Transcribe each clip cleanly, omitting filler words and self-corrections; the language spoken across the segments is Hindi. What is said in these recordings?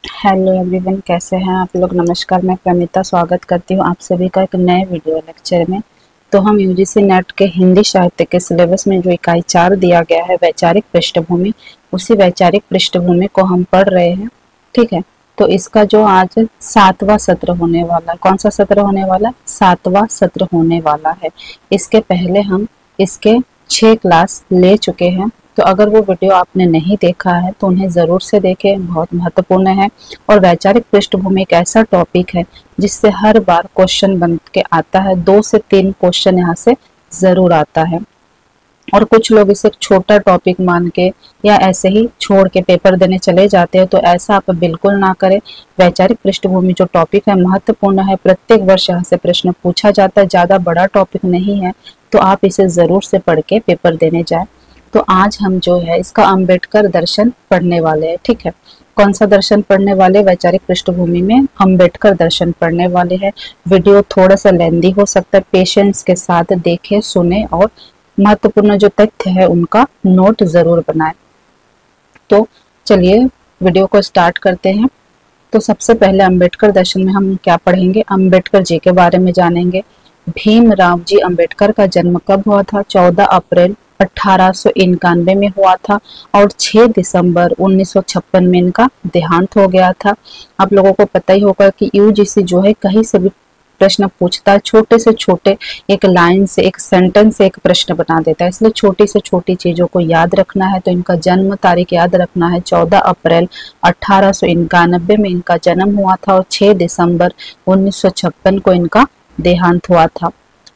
हेलो एवरीवन, कैसे हैं आप लोग। नमस्कार, मैं प्रमिता स्वागत करती हूँ आप सभी का एक नए वीडियो लेक्चर में। तो हम यूजीसी नेट के हिंदी साहित्य के सिलेबस में जो इकाई 4 दिया गया है वैचारिक पृष्ठभूमि, उसी वैचारिक पृष्ठभूमि को हम पढ़ रहे हैं। ठीक है, तो इसका जो आज 7वां सत्र होने वाला है। कौन सा सत्र होने वाला है? 7वां सत्र होने वाला है। इसके पहले हम इसके 6 क्लास ले चुके हैं, तो अगर वो वीडियो आपने नहीं देखा है तो उन्हें ज़रूर से देखें, बहुत महत्वपूर्ण है। और वैचारिक पृष्ठभूमि एक ऐसा टॉपिक है जिससे हर बार क्वेश्चन बन के आता है। 2 से 3 क्वेश्चन यहाँ से ज़रूर आता है, और कुछ लोग इसे छोटा टॉपिक मान के या ऐसे ही छोड़ के पेपर देने चले जाते हैं, तो ऐसा आप बिल्कुल ना करें। वैचारिक पृष्ठभूमि जो टॉपिक है महत्वपूर्ण है, प्रत्येक वर्ष यहाँ से प्रश्न पूछा जाता है, ज़्यादा बड़ा टॉपिक नहीं है, तो आप इसे ज़रूर से पढ़ के पेपर देने जाए। तो आज हम जो है इसका अंबेडकर दर्शन पढ़ने वाले हैं। ठीक है, कौन सा दर्शन पढ़ने वाले? वैचारिक पृष्ठभूमि में अंबेडकर दर्शन पढ़ने वाले हैं। वीडियो थोड़ा सा लेंदी हो सकता है, पेशेंस के साथ देखें, सुने और महत्वपूर्ण जो तथ्य है उनका नोट जरूर बनाएं। तो चलिए वीडियो को स्टार्ट करते हैं। तो सबसे पहले अंबेडकर दर्शन में हम क्या पढ़ेंगे? अंबेडकर जी के बारे में जानेंगे। भीमराव जी अंबेडकर का जन्म कब हुआ था? 14 अप्रैल 1891 में हुआ था, और 6 दिसंबर 1956 में इनका देहांत हो गया था। आप लोगों को पता ही होगा कि यूजीसी जो है कहीं से भी प्रश्न पूछता है, छोटे से छोटे एक लाइन से, एक सेंटेंस से एक प्रश्न बना देता है, इसलिए छोटी से छोटी चीजों को याद रखना है। तो इनका जन्म तारीख याद रखना है, 14 अप्रैल 1891 में इनका जन्म हुआ था, और 6 दिसंबर 1956 को इनका देहांत हुआ था।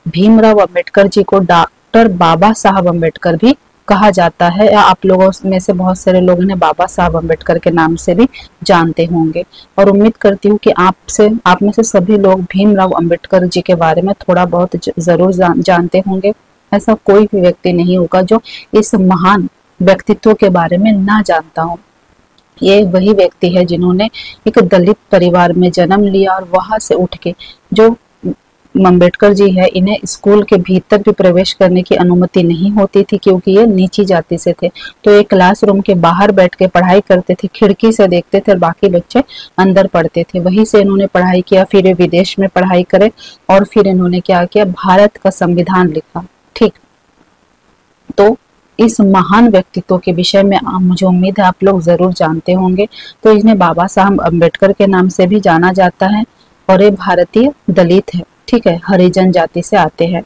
भीमराव अंबेडकर जी को डॉक्टर बाबा साहब अंबेडकर भी कहा जाता है, या आप लोगों में से बहुत सारे लोग इन्हें बाबा साहब अंबेडकर के नाम से भी जानते होंगे। और उम्मीद करती हूँ कि आप में से सभी लोग भीमराव अंबेडकर जी के बारे में थोड़ा बहुत जरूर जानते होंगे। ऐसा कोई भी व्यक्ति नहीं होगा जो इस महान व्यक्तित्व के बारे में ना जानता हो। ये वही व्यक्ति है जिन्होंने एक दलित परिवार में जन्म लिया, और वहां से उठ के जो अंबेडकर जी है, इन्हें स्कूल के भीतर भी प्रवेश करने की अनुमति नहीं होती थी, क्योंकि ये नीची जाति से थे। तो ये क्लासरूम के बाहर बैठ के पढ़ाई करते थे, खिड़की से देखते थे, और बाकी बच्चे अंदर पढ़ते थे। वहीं से इन्होंने पढ़ाई किया, फिर ये विदेश में पढ़ाई करे, और फिर इन्होंने क्या किया? भारत का संविधान लिखा। ठीक, तो इस महान व्यक्तित्व के विषय में मुझे उम्मीद है आप लोग जरूर जानते होंगे। तो इन्हें बाबा साहब अम्बेडकर के नाम से भी जाना जाता है, और ये भारतीय दलित है। ठीक है, हरिजन जाति से आते हैं।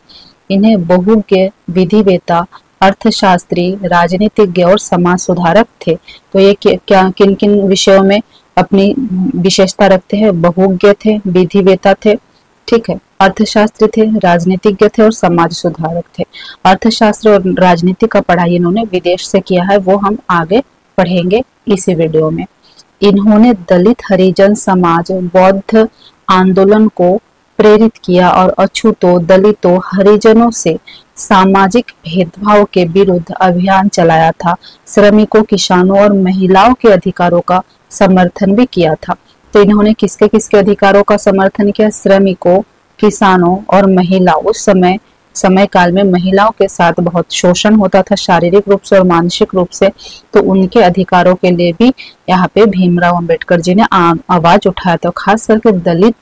इन्हें बहुज्ञ, विधिवेता, अर्थशास्त्री, राजनीतिज्ञ और समाज सुधारक थे। तो ये क्या किन किन विषयों में अपनी विशेषता रखते हैं? बहुज्ञ थे, विधिवेता थे, ठीक है, अर्थशास्त्री थे, राजनीतिज्ञ थे और समाज सुधारक थे। अर्थशास्त्र और राजनीति का पढ़ाई इन्होंने विदेश से किया है, वो हम आगे पढ़ेंगे इसी वीडियो में। इन्होंने दलित हरिजन समाज बौद्ध आंदोलन को प्रेरित किया, और अछूतों, दलितों, हरिजनों से सामाजिक भेदभाव के विरुद्ध अभियान चलाया था। श्रमिकों, किसानों और महिलाओं के अधिकारों का समर्थन भी किया था। तो इन्होंने किसके किसके अधिकारों का समर्थन किया? श्रमिकों, किसानों और महिलाओं। उस समय काल में महिलाओं के साथ बहुत शोषण होता था, शारीरिक रूप से और मानसिक रूप से। तो उनके अधिकारों के लिए भी यहाँ पे भीमराव अंबेडकर जी ने आवाज उठाया था। खास करके दलित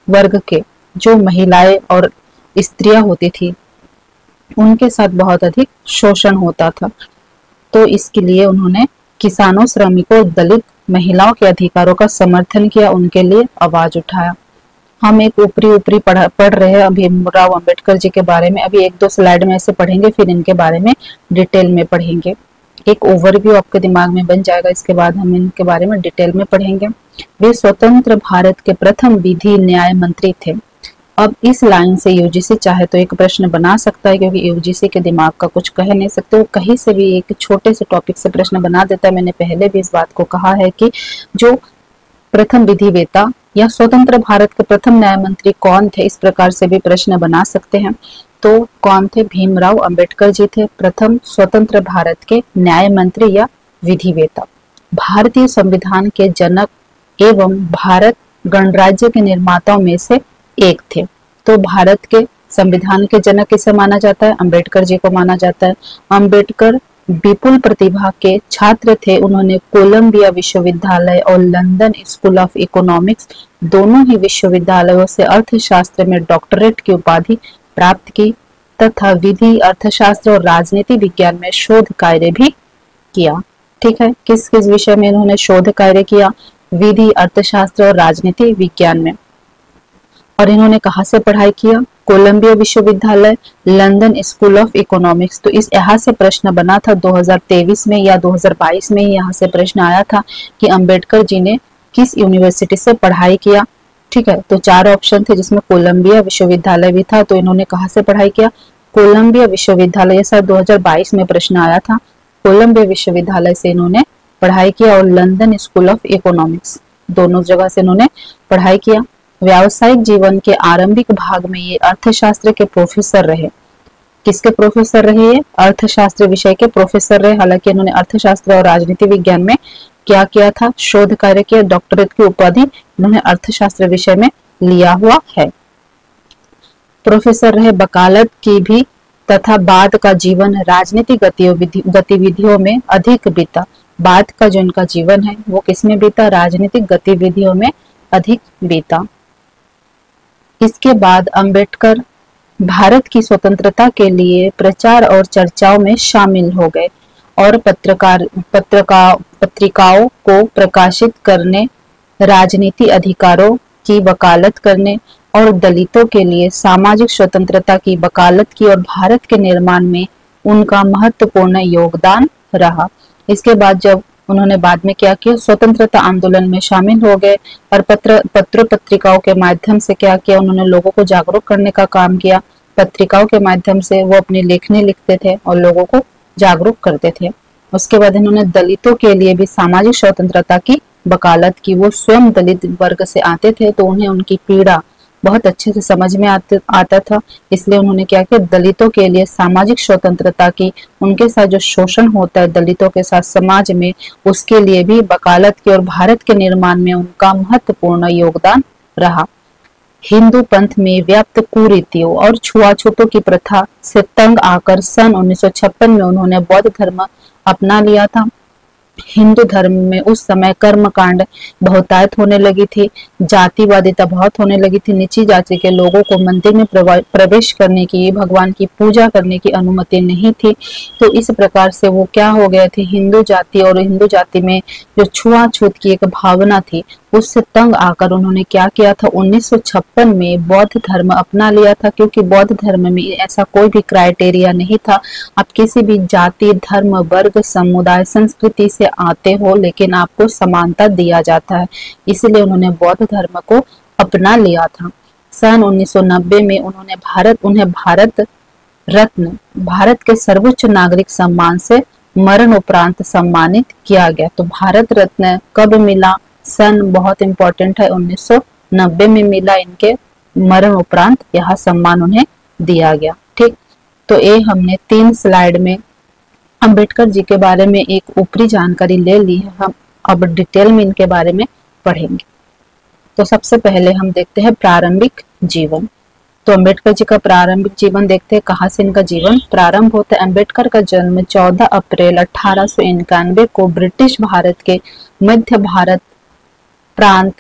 वर्ग के जो महिलाएं और स्त्रियां होती थी, उनके साथ बहुत अधिक शोषण होता था। तो इसके लिए उन्होंने किसानों, श्रमिकों, दलित महिलाओं के अधिकारों का समर्थन किया, उनके लिए आवाज उठाया। हम एक ऊपरी पढ़ रहे हैं भीमराव अंबेडकर जी के बारे में। अभी 1-2 स्लाइड में ऐसे पढ़ेंगे, फिर इनके बारे में डिटेल में पढ़ेंगे। एक ओवरव्यू आपके दिमाग में बन जाएगा, इसके बाद हम इनके बारे में डिटेल में पढ़ेंगे। वे स्वतंत्र भारत के प्रथम विधि न्याय मंत्री थे। अब इस लाइन से यूजीसी चाहे तो एक प्रश्न बना सकता है, क्योंकि यूजीसी के दिमाग का कुछ कह नहीं सकते, वो कहीं से भी एक छोटे से टॉपिक से प्रश्न बना देता है। मैंने पहले भी इस बात को कहा है कि जो प्रथम विधिवेता या स्वतंत्र भारत के प्रथम न्याय मंत्री कौन थे, इस प्रकार से भी प्रश्न बना सकते हैं। तो कौन थे? भीमराव अंबेडकर जी थे, प्रथम स्वतंत्र भारत के न्याय मंत्री या विधिवेता। भारतीय संविधान के जनक एवं भारत गणराज्य के निर्माताओं में से एक थे। तो भारत के संविधान के जनक किसे माना जाता है? अंबेडकर जी को माना जाता है। अंबेडकर विपुल प्रतिभा के छात्र थे। उन्होंने कोलंबिया विश्वविद्यालय और लंदन स्कूल ऑफ इकोनॉमिक्स दोनों ही विश्वविद्यालयों से अर्थशास्त्र में डॉक्टरेट की उपाधि प्राप्त की तथा विधि, अर्थशास्त्र और राजनीति विज्ञान में शोध कार्य भी किया। ठीक है, किस किस विषय में इन्होंने शोध कार्य किया? विधि, अर्थशास्त्र और राजनीति विज्ञान में। और इन्होंने कहाँ से पढ़ाई किया? कोलंबिया विश्वविद्यालय, लंदन स्कूल ऑफ इकोनॉमिक्स। तो इस यहाँ से प्रश्न बना था 2023 में या 2022 में ही यहाँ से प्रश्न आया था कि अंबेडकर जी ने किस यूनिवर्सिटी से पढ़ाई किया। ठीक है, तो 4 ऑप्शन थे जिसमें कोलंबिया विश्वविद्यालय भी था। तो इन्होंने कहाँ से पढ़ाई किया? कोलंबिया विश्वविद्यालय। शायद 2022 में प्रश्न आया था। कोलंबिया विश्वविद्यालय से इन्होंने पढ़ाई किया और लंदन स्कूल ऑफ इकोनॉमिक्स, दोनों जगह से इन्होंने पढ़ाई किया। व्यावसायिक जीवन के आरंभिक भाग में ये अर्थशास्त्र के प्रोफेसर रहे। किसके प्रोफेसर रहे? ये अर्थशास्त्र विषय के प्रोफेसर रहे। हालांकि इन्होंने अर्थशास्त्र और राजनीति विज्ञान में क्या किया था? शोध कार्य किया। डॉक्टरेट की उपाधि इन्होंने अर्थशास्त्र विषय में लिया हुआ है। प्रोफेसर रहे। वकालत की भी तथा बाद का जीवन राजनीतिक गतिविधियों में अधिक बीता। बाद का जो इनका जीवन है वो किसमें बीता? राजनीतिक गतिविधियों में अधिक बीता। इसके बाद अंबेडकर भारत की स्वतंत्रता के लिए प्रचार और चर्चाओं में शामिल हो गए और पत्रिकाओं को प्रकाशित करने, राजनीति अधिकारों की वकालत करने और दलितों के लिए सामाजिक स्वतंत्रता की वकालत की और भारत के निर्माण में उनका महत्वपूर्ण योगदान रहा। इसके बाद जब उन्होंने बाद में क्या किया? स्वतंत्रता आंदोलन में शामिल हो गए और पत्र पत्रिकाओं के माध्यम से क्या किया? उन्होंने लोगों को जागरूक करने का काम किया। पत्रिकाओं के माध्यम से वो अपनी लेखनी लिखते थे और लोगों को जागरूक करते थे। उसके बाद इन्होंने दलितों के लिए भी सामाजिक स्वतंत्रता की वकालत की। वो स्वयं दलित वर्ग से आते थे तो उन्हें उनकी पीड़ा बहुत अच्छे से समझ में आता था। इसलिए उन्होंने क्या किया? दलितों के लिए सामाजिक स्वतंत्रता की, उनके साथ जो शोषण होता है दलितों के साथ समाज में, उसके लिए भी वकालत की और भारत के निर्माण में उनका महत्वपूर्ण योगदान रहा। हिंदू पंथ में व्याप्त कुरीतियों और छुआछूतों की प्रथा से तंग आकर सन 1956 में उन्होंने बौद्ध धर्म अपना लिया था। हिंदू धर्म में उस समय कर्मकांड बहुतायत होने लगी थी, जातिवादिता बहुत होने लगी थी। नीची जाति के लोगों को मंदिर में प्रवेश करने की, भगवान की पूजा करने की अनुमति नहीं थी। तो इस प्रकार से वो क्या हो गए थे? हिंदू जाति और हिंदू जाति में जो छुआछूत की एक भावना थी उससे तंग आकर उन्होंने क्या किया था? 1956 में बौद्ध धर्म अपना लिया था। क्योंकि बौद्ध धर्म में ऐसा कोई भी क्राइटेरिया नहीं था, आप किसी भी जाति, धर्म, वर्ग, समुदाय, संस्कृति से आते हो लेकिन आपको समानता दिया जाता है। इसलिए उन्होंने बौद्ध धर्म को अपना लिया था। सन 1990 में उन्हें भारत रत्न, भारत के सर्वोच्च नागरिक सम्मान से मरण उपरांत सम्मानित किया गया। तो भारत रत्न कब मिला? सन बहुत इंपॉर्टेंट है, 1990 में मिला। इनके मरण उपरांत यह सम्मान उन्हें दिया गया। ठीक, तो ये हमने 3 स्लाइड में अंबेडकर जी के बारे में एक ऊपरी जानकारी ले ली है। हम अब डिटेल में इनके बारे में पढ़ेंगे। तो सबसे पहले हम देखते हैं प्रारंभिक जीवन। तो अंबेडकर जी का प्रारंभिक जीवन देखते हैं, कहाँ से इनका जीवन प्रारंभ होता है। अंबेडकर का जन्म 14 अप्रैल 1891 को ब्रिटिश भारत के मध्य भारत प्रांत,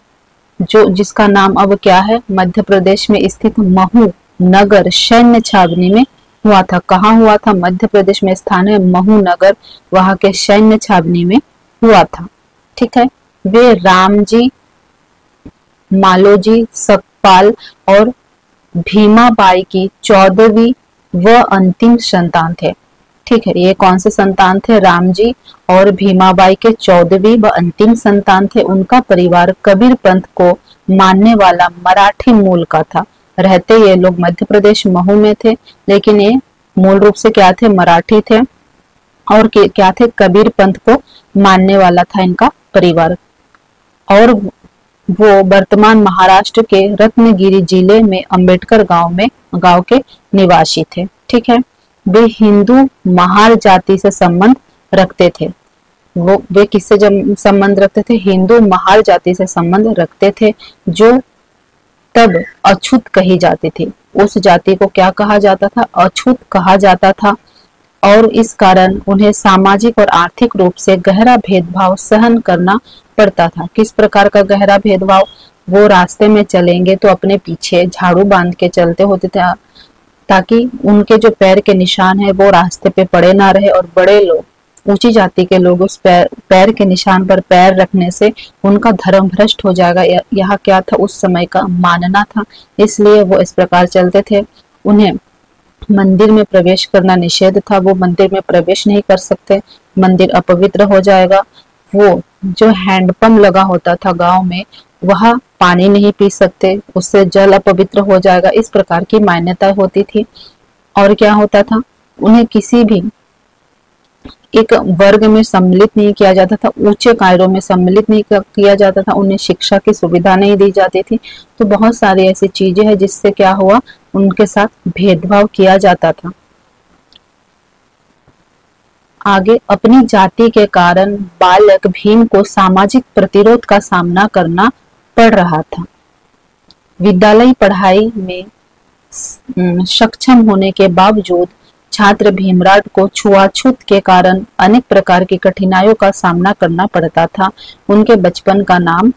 जो जिसका नाम अब क्या है, मध्य प्रदेश में स्थित महू नगर सैन्य छावनी में हुआ था। कहाँ हुआ था? मध्य प्रदेश में स्थान है महू नगर, वहां के सैन्य छावनी में हुआ था। ठीक है, वे रामजी, मालोजी, सकपाल और भीमाबाई की 14वीं व अंतिम संतान थे। ठीक है, ये कौन से संतान थे? रामजी और भीमाबाई के 14वीं व अंतिम संतान थे। उनका परिवार कबीर पंथ को मानने वाला मराठी मूल का था। रहते ये लोग मध्य प्रदेश महू में थे, लेकिन ये मूल रूप से क्या थे? मराठी थे। और क्या थे? कबीर पंथ को मानने वाला था इनका परिवार। और वो वर्तमान महाराष्ट्र के रत्नगिरी जिले में अंबेडकर गांव के निवासी थे। ठीक है, वे हिंदू महार जाति से संबंध रखते थे। वे किससे संबंध रखते थे? हिंदू महार जाति से संबंध रखते थे, जो तब अछूत कही जाती थी। उस जाति को क्या कहा जाता था? अछूत कहा जाता था। और इस कारण उन्हें सामाजिक और आर्थिक रूप से गहरा भेदभाव सहन करना पड़ता था। किस प्रकार का गहरा भेदभाव? वो रास्ते में चलेंगे तो अपने पीछे झाड़ू बांध के चलते होते थे, ताकि उनके जो पैर के निशान है वो रास्ते पे पड़े ना रहे, और बड़े लोग, ऊंची जाति के लोग उस पैर के निशान पर पैर रखने से उनका धर्म भ्रष्ट हो जाएगा। यह क्या था? उस समय का मानना था, इसलिए वो इस प्रकार चलते थे। उन्हें मंदिर में प्रवेश करना निषेध था, वो मंदिर में प्रवेश नहीं कर सकते, मंदिर अपवित्र हो जाएगा। वो जो हैंडपंप लगा होता था गांव में, वह पानी नहीं पी सकते, उससे जल अपवित्र हो जाएगा। इस प्रकार की मान्यता होती थी। और क्या होता था? उन्हें किसी भी एक वर्ग में सम्मिलित नहीं किया जाता था, ऊंचे कार्यों में सम्मिलित नहीं किया जाता था, उन्हें शिक्षा की सुविधा नहीं दी जाती थी। तो बहुत सारी ऐसी चीजें हैं जिससे क्या हुआ, उनके साथ भेदभाव किया जाता था। आगे, अपनी जाति के कारण बालक भीम को सामाजिक प्रतिरोध का सामना करना पड़ रहा था। विद्यालयी पढ़ाई में सक्षम होने के बावजूद छात्र भीमराव को छुआछूत के कारण अनेक प्रकार की कठिनाइयों का सामना करना पड़ता था। उनके बचपन का नाम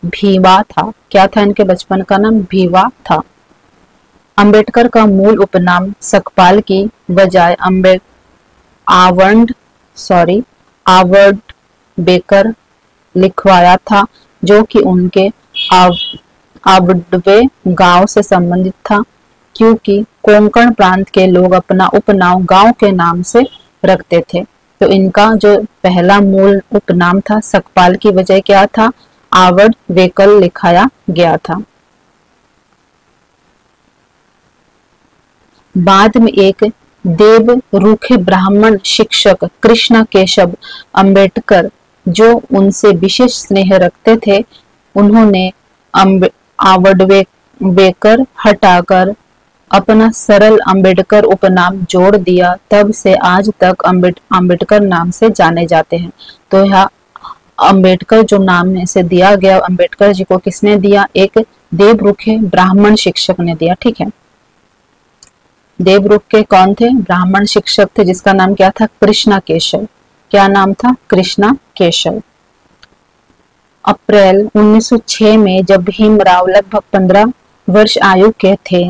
भीवा था। क्या था इनके बचपन का नाम? भीवा था। अंबेडकर का मूल उपनाम सकपाल की बजाय आवड बेकर लिखवाया था, जो कि उनके आवडवे गांव से संबंधित था, क्योंकि कोंकण प्रांत के लोग अपना उपनाम गांव के नाम से रखते थे। तो इनका जो पहला मूल उपनाम था सकपाल की वजह क्या था? आवड वेकल लिखाया गया था। बाद में एक देव रूखे ब्राह्मण शिक्षक कृष्णा केशव अंबेडकर, जो उनसे विशेष स्नेह रखते थे, उन्होंने आवडवेकर हटाकर अपना सरल अंबेडकर उपनाम जोड़ दिया। तब से आज तक अंबेडकर नाम से जाने जाते हैं। तो यह अंबेडकर जो नाम से दिया गया, अंबेडकर जी को किसने दिया? एक देवरुखे ब्राह्मण शिक्षक ने दिया। ठीक है, देवरुख के कौन थे? ब्राह्मण शिक्षक थे, जिसका नाम क्या था? कृष्णा केशव। क्या नाम था? कृष्णा केशव। अप्रैल 1906 में जब भीमराव लगभग 15 वर्ष आयु के थे,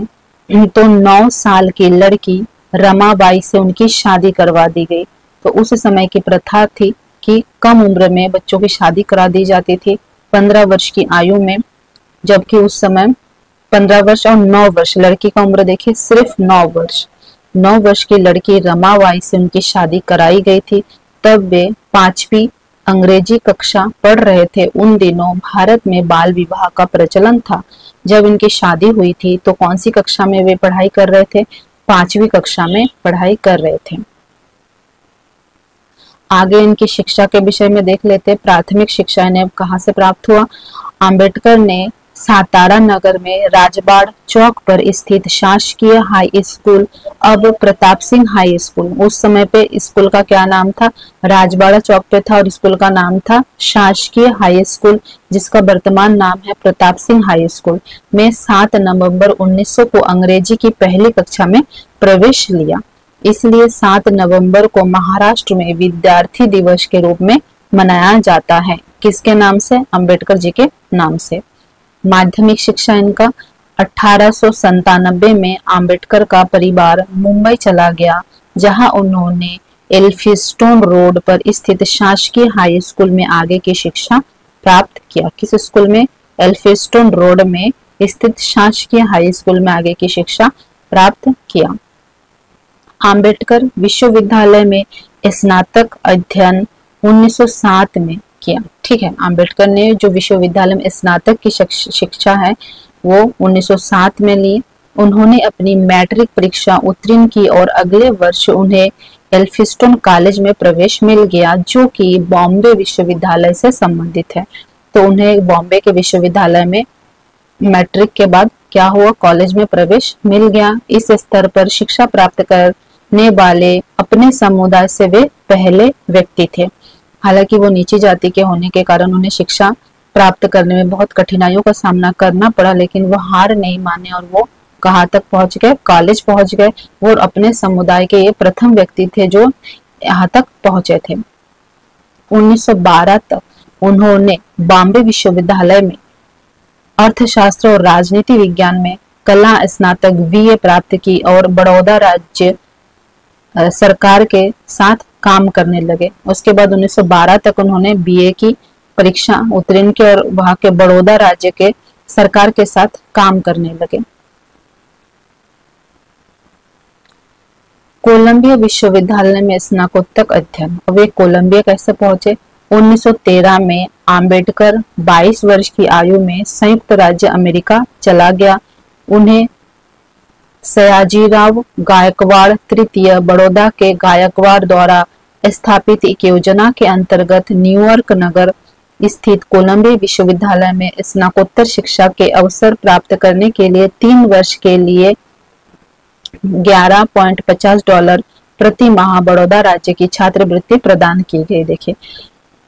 तो 9 साल की लड़की रमाबाई से उनकी शादी करवा दी गई। तो उस समय की प्रथा थी कि कम उम्र में बच्चों की शादी करा दी जाती थी, 15 वर्ष की आयु में, जबकि उस समय 15 वर्ष और 9 वर्ष, लड़की का उम्र देखिए सिर्फ 9 वर्ष, 9 वर्ष की लड़की रमाबाई से उनकी शादी कराई गई थी। तब वे 5वीं अंग्रेजी कक्षा पढ़ रहे थे। उन दिनों भारत में बाल विवाह का प्रचलन था। जब इनकी शादी हुई थी तो कौन सी कक्षा में वे पढ़ाई कर रहे थे? 5वीं कक्षा में पढ़ाई कर रहे थे। आगे इनकी शिक्षा के विषय में देख लेते। प्राथमिक शिक्षा इन्हें कहाँ से प्राप्त हुआ? अंबेडकर ने सातारा नगर में राजबाड़ चौक पर स्थित शासकीय हाई स्कूल, अब प्रताप सिंह हाई स्कूल, उस समय पे स्कूल का क्या नाम था? राजबाड़ा चौक पे था, और स्कूल का नाम था शासकीय हाई स्कूल, जिसका वर्तमान नाम है प्रताप सिंह हाई स्कूल, में 7 नवंबर 1900 को अंग्रेजी की पहली कक्षा में प्रवेश लिया। इसलिए 7 नवंबर को महाराष्ट्र में विद्यार्थी दिवस के रूप में मनाया जाता है। किसके नाम से? अंबेडकर जी के नाम से। माध्यमिक शिक्षा इनका 1897 में अंबेडकर का परिवार मुंबई चला गया, जहां उन्होंने एल्फिंस्टन रोड पर स्थित शासकीय हाई स्कूल में आगे की शिक्षा प्राप्त किया। किस स्कूल में? एल्फिंस्टन रोड में स्थित शासकीय हाई स्कूल में आगे की शिक्षा प्राप्त किया। अंबेडकर विश्वविद्यालय में स्नातक अध्ययन 1907 में किया। ठीक है, अंबेडकर ने जो विश्वविद्यालय में स्नातक की शिक्षा है वो 1907 में ली। उन्होंने अपनी मैट्रिक परीक्षा उत्तीर्ण की और अगले वर्ष उन्हें एल्फिंस्टन कॉलेज में प्रवेश मिल गया, जो कि बॉम्बे विश्वविद्यालय से संबंधित है। तो उन्हें बॉम्बे के विश्वविद्यालय में मैट्रिक के बाद क्या हुआ? कॉलेज में प्रवेश मिल गया। इस स्तर पर शिक्षा प्राप्त करने वाले अपने समुदाय से वे पहले व्यक्ति थे। हालांकि वो नीची जाति के होने के कारण उन्हें शिक्षा प्राप्त करने में बहुत कठिनाइयों का सामना करना पड़ा, लेकिन वो हार नहीं माने और वो कहाँ तक पहुंच गए, कॉलेज पहुंच गए। वो अपने समुदाय के ये प्रथम व्यक्ति थे जो यहाँ तक पहुंचे थे। 1912 तक उन्होंने बॉम्बे विश्वविद्यालय में अर्थशास्त्र और राजनीति विज्ञान में कला स्नातक बीए प्राप्त की और बड़ौदा राज्य सरकार के साथ काम करने लगे। उसके बाद 1912 तक उन्होंने बीए की परीक्षा उत्तीर्ण की और वहां के बड़ौदा राज्य के सरकार के साथ काम करने लगे। कोलंबिया विश्वविद्यालय में स्नातकोत्तर अध्ययन। वे कोलंबिया कैसे पहुंचे? 1913 में आम्बेडकर 22 वर्ष की आयु में संयुक्त राज्य अमेरिका चला गया। उन्हें सयाजीराव गायकवाड़ तृतीय बड़ौदा के गायकवाड़ द्वारा स्थापित एक योजना के अंतर्गत न्यूयॉर्क नगर स्थित कोलंबिया विश्वविद्यालय में स्नातकोत्तर शिक्षा के अवसर प्राप्त करने के लिए 3 वर्ष के लिए $11.50 प्रति माह बड़ौदा राज्य की छात्रवृत्ति प्रदान की गई। देखिए,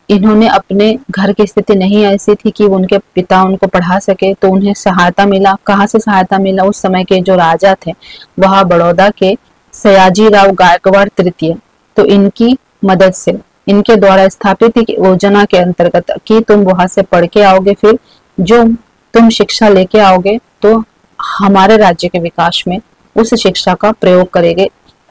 इन्होंने अपने घर की स्थिति नहीं ऐसी थी कि उनके पिता उनको पढ़ा सके, तो उन्हें सहायता मिला। कहाँ से सहायता मिला? उस समय के जो राजा थे वह बड़ौदा के सयाजीराव गायकवाड़ तृतीय, तो इनकी मदद से, इनके द्वारा स्थापित योजना के अंतर्गत कि तुम वहां से पढ़ के आओगे, फिर जो तुम शिक्षा लेके आओगे तो हमारे राज्य के विकास में उस शिक्षा का प्रयोग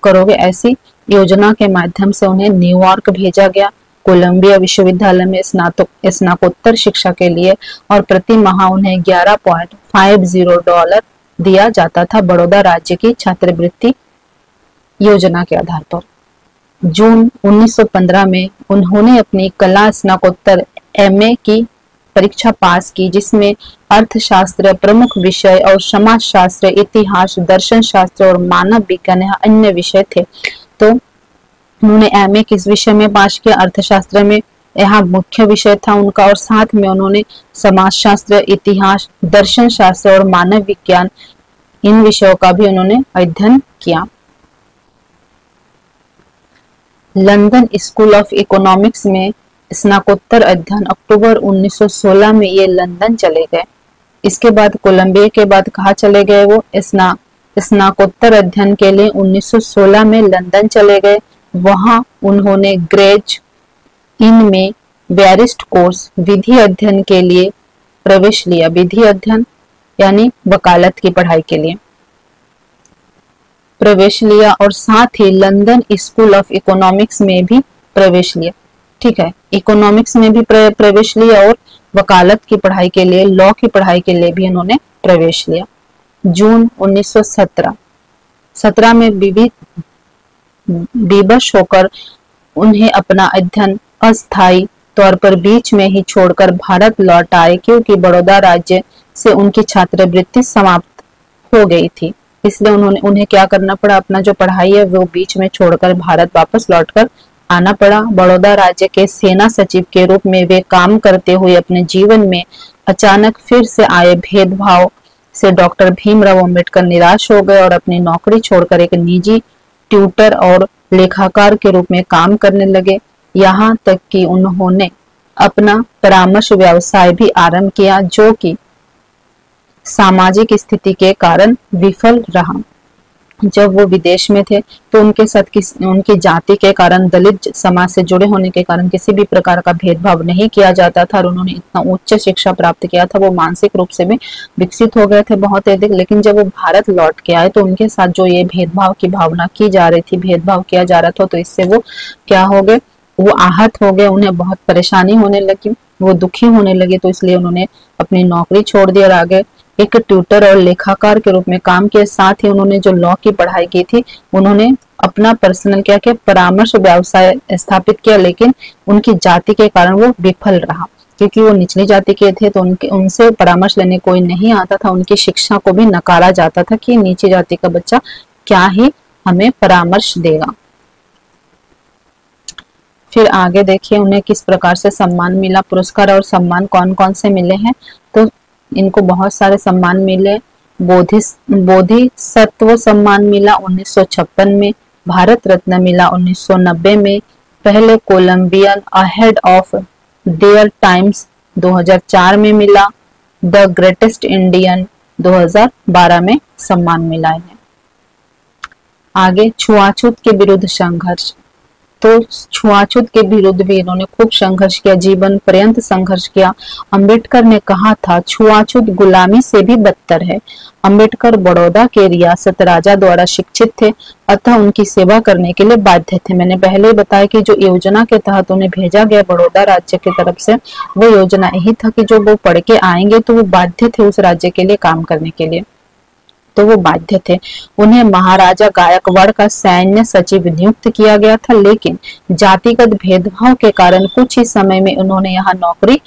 करोगे। ऐसी योजना के माध्यम से उन्हें न्यूयॉर्क भेजा गया कोलंबिया विश्वविद्यालय में स्नातकोत्तर शिक्षा के लिए, और प्रति माह उन्हें $11.50 दिया जाता था बड़ौदा राज्य की छात्रवृत्ति योजना के आधार पर। जून 1915 में उन्होंने अपनी कला स्नातकोत्तर एमए की परीक्षा पास की, जिसमें अर्थशास्त्र प्रमुख विषय और समाजशास्त्र, इतिहास, दर्शन शास्त्र और मानव विज्ञान अन्य विषय थे। तो उन्होंने एमए किस विषय में पास किया? अर्थशास्त्र में यहाँ मुख्य विषय था उनका, और साथ में उन्होंने समाजशास्त्र, इतिहास, दर्शन शास्त्र और मानव विज्ञान इन विषयों का भी उन्होंने अध्ययन किया। लंदन स्कूल ऑफ इकोनॉमिक्स में स्नातकोत्तर अध्ययन। अक्टूबर 1916 में ये लंदन चले गए। इसके बाद कोलंबिया के बाद कहाँ चले गए? वो स्नातकोत्तर अध्ययन के लिए 1916 में लंदन चले गए। वहां उन्होंने ग्रेज इन में बैरिस्ट कोर्स विधि अध्ययन के लिए प्रवेश लिया। विधि अध्ययन यानी वकालत की पढ़ाई के लिए प्रवेश लिया, और साथ ही लंदन स्कूल ऑफ इकोनॉमिक्स में भी प्रवेश लिया। ठीक है, इकोनॉमिक्स में भी प्रवेश लिया और वकालत की पढ़ाई के लिए, लॉ की पढ़ाई के लिए भी उन्होंने प्रवेश लिया। जून 1917 में विवश होकर उन्हें अपना अध्ययन अस्थायी तौर पर बीच में ही छोड़कर भारत लौट आए, क्योंकि बड़ौदा राज्य से उनकी छात्रवृत्ति समाप्त हो गई थी। इसलिए उन्हें क्या करना पड़ा? अपना जो पढ़ाई है वो बीच में छोड़कर भारत वापस लौटकर आना पड़ा। बड़ौदा राज्य के सेना सचिव के रूप में वे काम करते हुए अपने जीवन में अचानक फिर से आए भेदभाव से डॉक्टर भीमराव अंबेडकर निराश हो गए और अपनी नौकरी छोड़कर एक निजी ट्यूटर और लेखाकार के रूप में काम करने लगे। यहाँ तक कि उन्होंने अपना परामर्श व्यवसाय भी आरंभ किया, जो कि सामाजिक स्थिति के कारण विफल रहा। जब वो विदेश में थे तो उनके साथ उनकी जाति के कारण, दलित समाज से जुड़े होने के कारण किसी भी प्रकार का भेदभाव नहीं किया जाता था, और उन्होंने इतना उच्च शिक्षा प्राप्त किया था। वो मानसिक रूप से भी विकसित हो गए थे बहुत अधिक। लेकिन जब वो भारत लौट के आए तो उनके साथ जो ये भेदभाव की भावना की जा रही थी, भेदभाव किया जा रहा था, तो इससे वो क्या हो गए? वो आहत हो गए, उन्हें बहुत परेशानी होने लगी, वो दुखी होने लगे। तो इसलिए उन्होंने अपनी नौकरी छोड़ दी और आगे एक ट्यूटर और लेखाकार के रूप में काम किया। साथ ही उन्होंने जो लॉ की पढ़ाई की थी, उन्होंने अपना पर्सनल क्या किया? परामर्श व्यवसाय स्थापित किया, लेकिन उनकी जाति के कारण वो विफल रहा, क्योंकि वो निचली जाति के थे। तो उनसे परामर्श लेने कोई नहीं आता था। उनकी शिक्षा को भी नकारा जाता था कि नीची जाति का बच्चा क्या ही हमें परामर्श देगा। फिर आगे देखिए उन्हें किस प्रकार से सम्मान मिला। पुरस्कार और सम्मान कौन कौन से मिले हैं? तो इनको बहुत सारे सम्मान मिले। बोधिसत्व सम्मान मिला 1956 में, भारत रत्न मिला 1990 में, पहले Colombian ahead of their times 2004 में मिला, द ग्रेटेस्ट इंडियन 2012 में सम्मान मिला है। आगे छुआछूत के विरुद्ध संघर्ष। तो छुआछूत के विरुद्ध भी इन्होंने खूब संघर्ष किया, जीवन पर्यंत संघर्ष किया। अंबेडकर ने कहा था छुआछूत गुलामी से भी बदतर है। अंबेडकर बड़ौदा के रियासत राजा द्वारा शिक्षित थे, अतः उनकी सेवा करने के लिए बाध्य थे। मैंने पहले ही बताया कि जो योजना के तहत उन्हें भेजा गया बड़ौदा राज्य की तरफ से, वो योजना यही था कि जो वो पढ़ के आएंगे तो वो बाध्य थे उस राज्य के लिए काम करने के लिए, तो वो बाध्य थे। उन्हें महाराजा गायकवाड़ का सैन्य सचिव नियुक्त किया गया था, लेकिन जातिगत भेदभाव के कारण कुछ ही समय में उन्होंने यहाँ नौकरी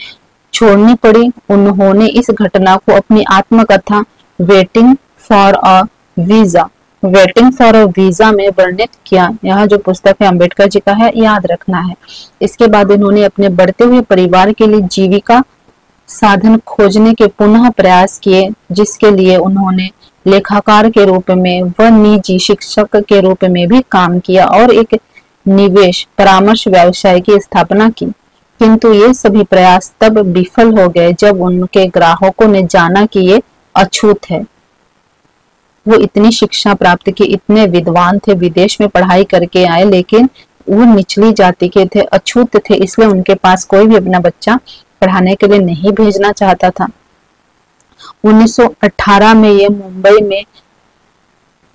छोड़नी पड़ी। उन्होंने इस घटना को अपनी आत्मकथा वेटिंग फॉर अ वीजा में वर्णित किया। यह जो पुस्तक है अंबेडकर जी का है, याद रखना है। इसके बाद उन्होंने अपने बढ़ते हुए परिवार के लिए जीविका साधन खोजने के पुनः प्रयास किए, जिसके लिए उन्होंने लेखाकार के रूप में व निजी शिक्षक के रूप में भी काम किया और एक निवेश परामर्श व्यवसाय की स्थापना की। किंतु ये सभी प्रयास तब विफल हो गए जब उनके ग्राहकों ने जाना कि ये अछूत है। वो इतनी शिक्षा प्राप्त की, इतने विद्वान थे, विदेश में पढ़ाई करके आए, लेकिन वो निचली जाति के थे, अछूत थे, इसलिए उनके पास कोई भी अपना बच्चा पढ़ाने के लिए नहीं भेजना चाहता था। 1918 में ये मुंबई में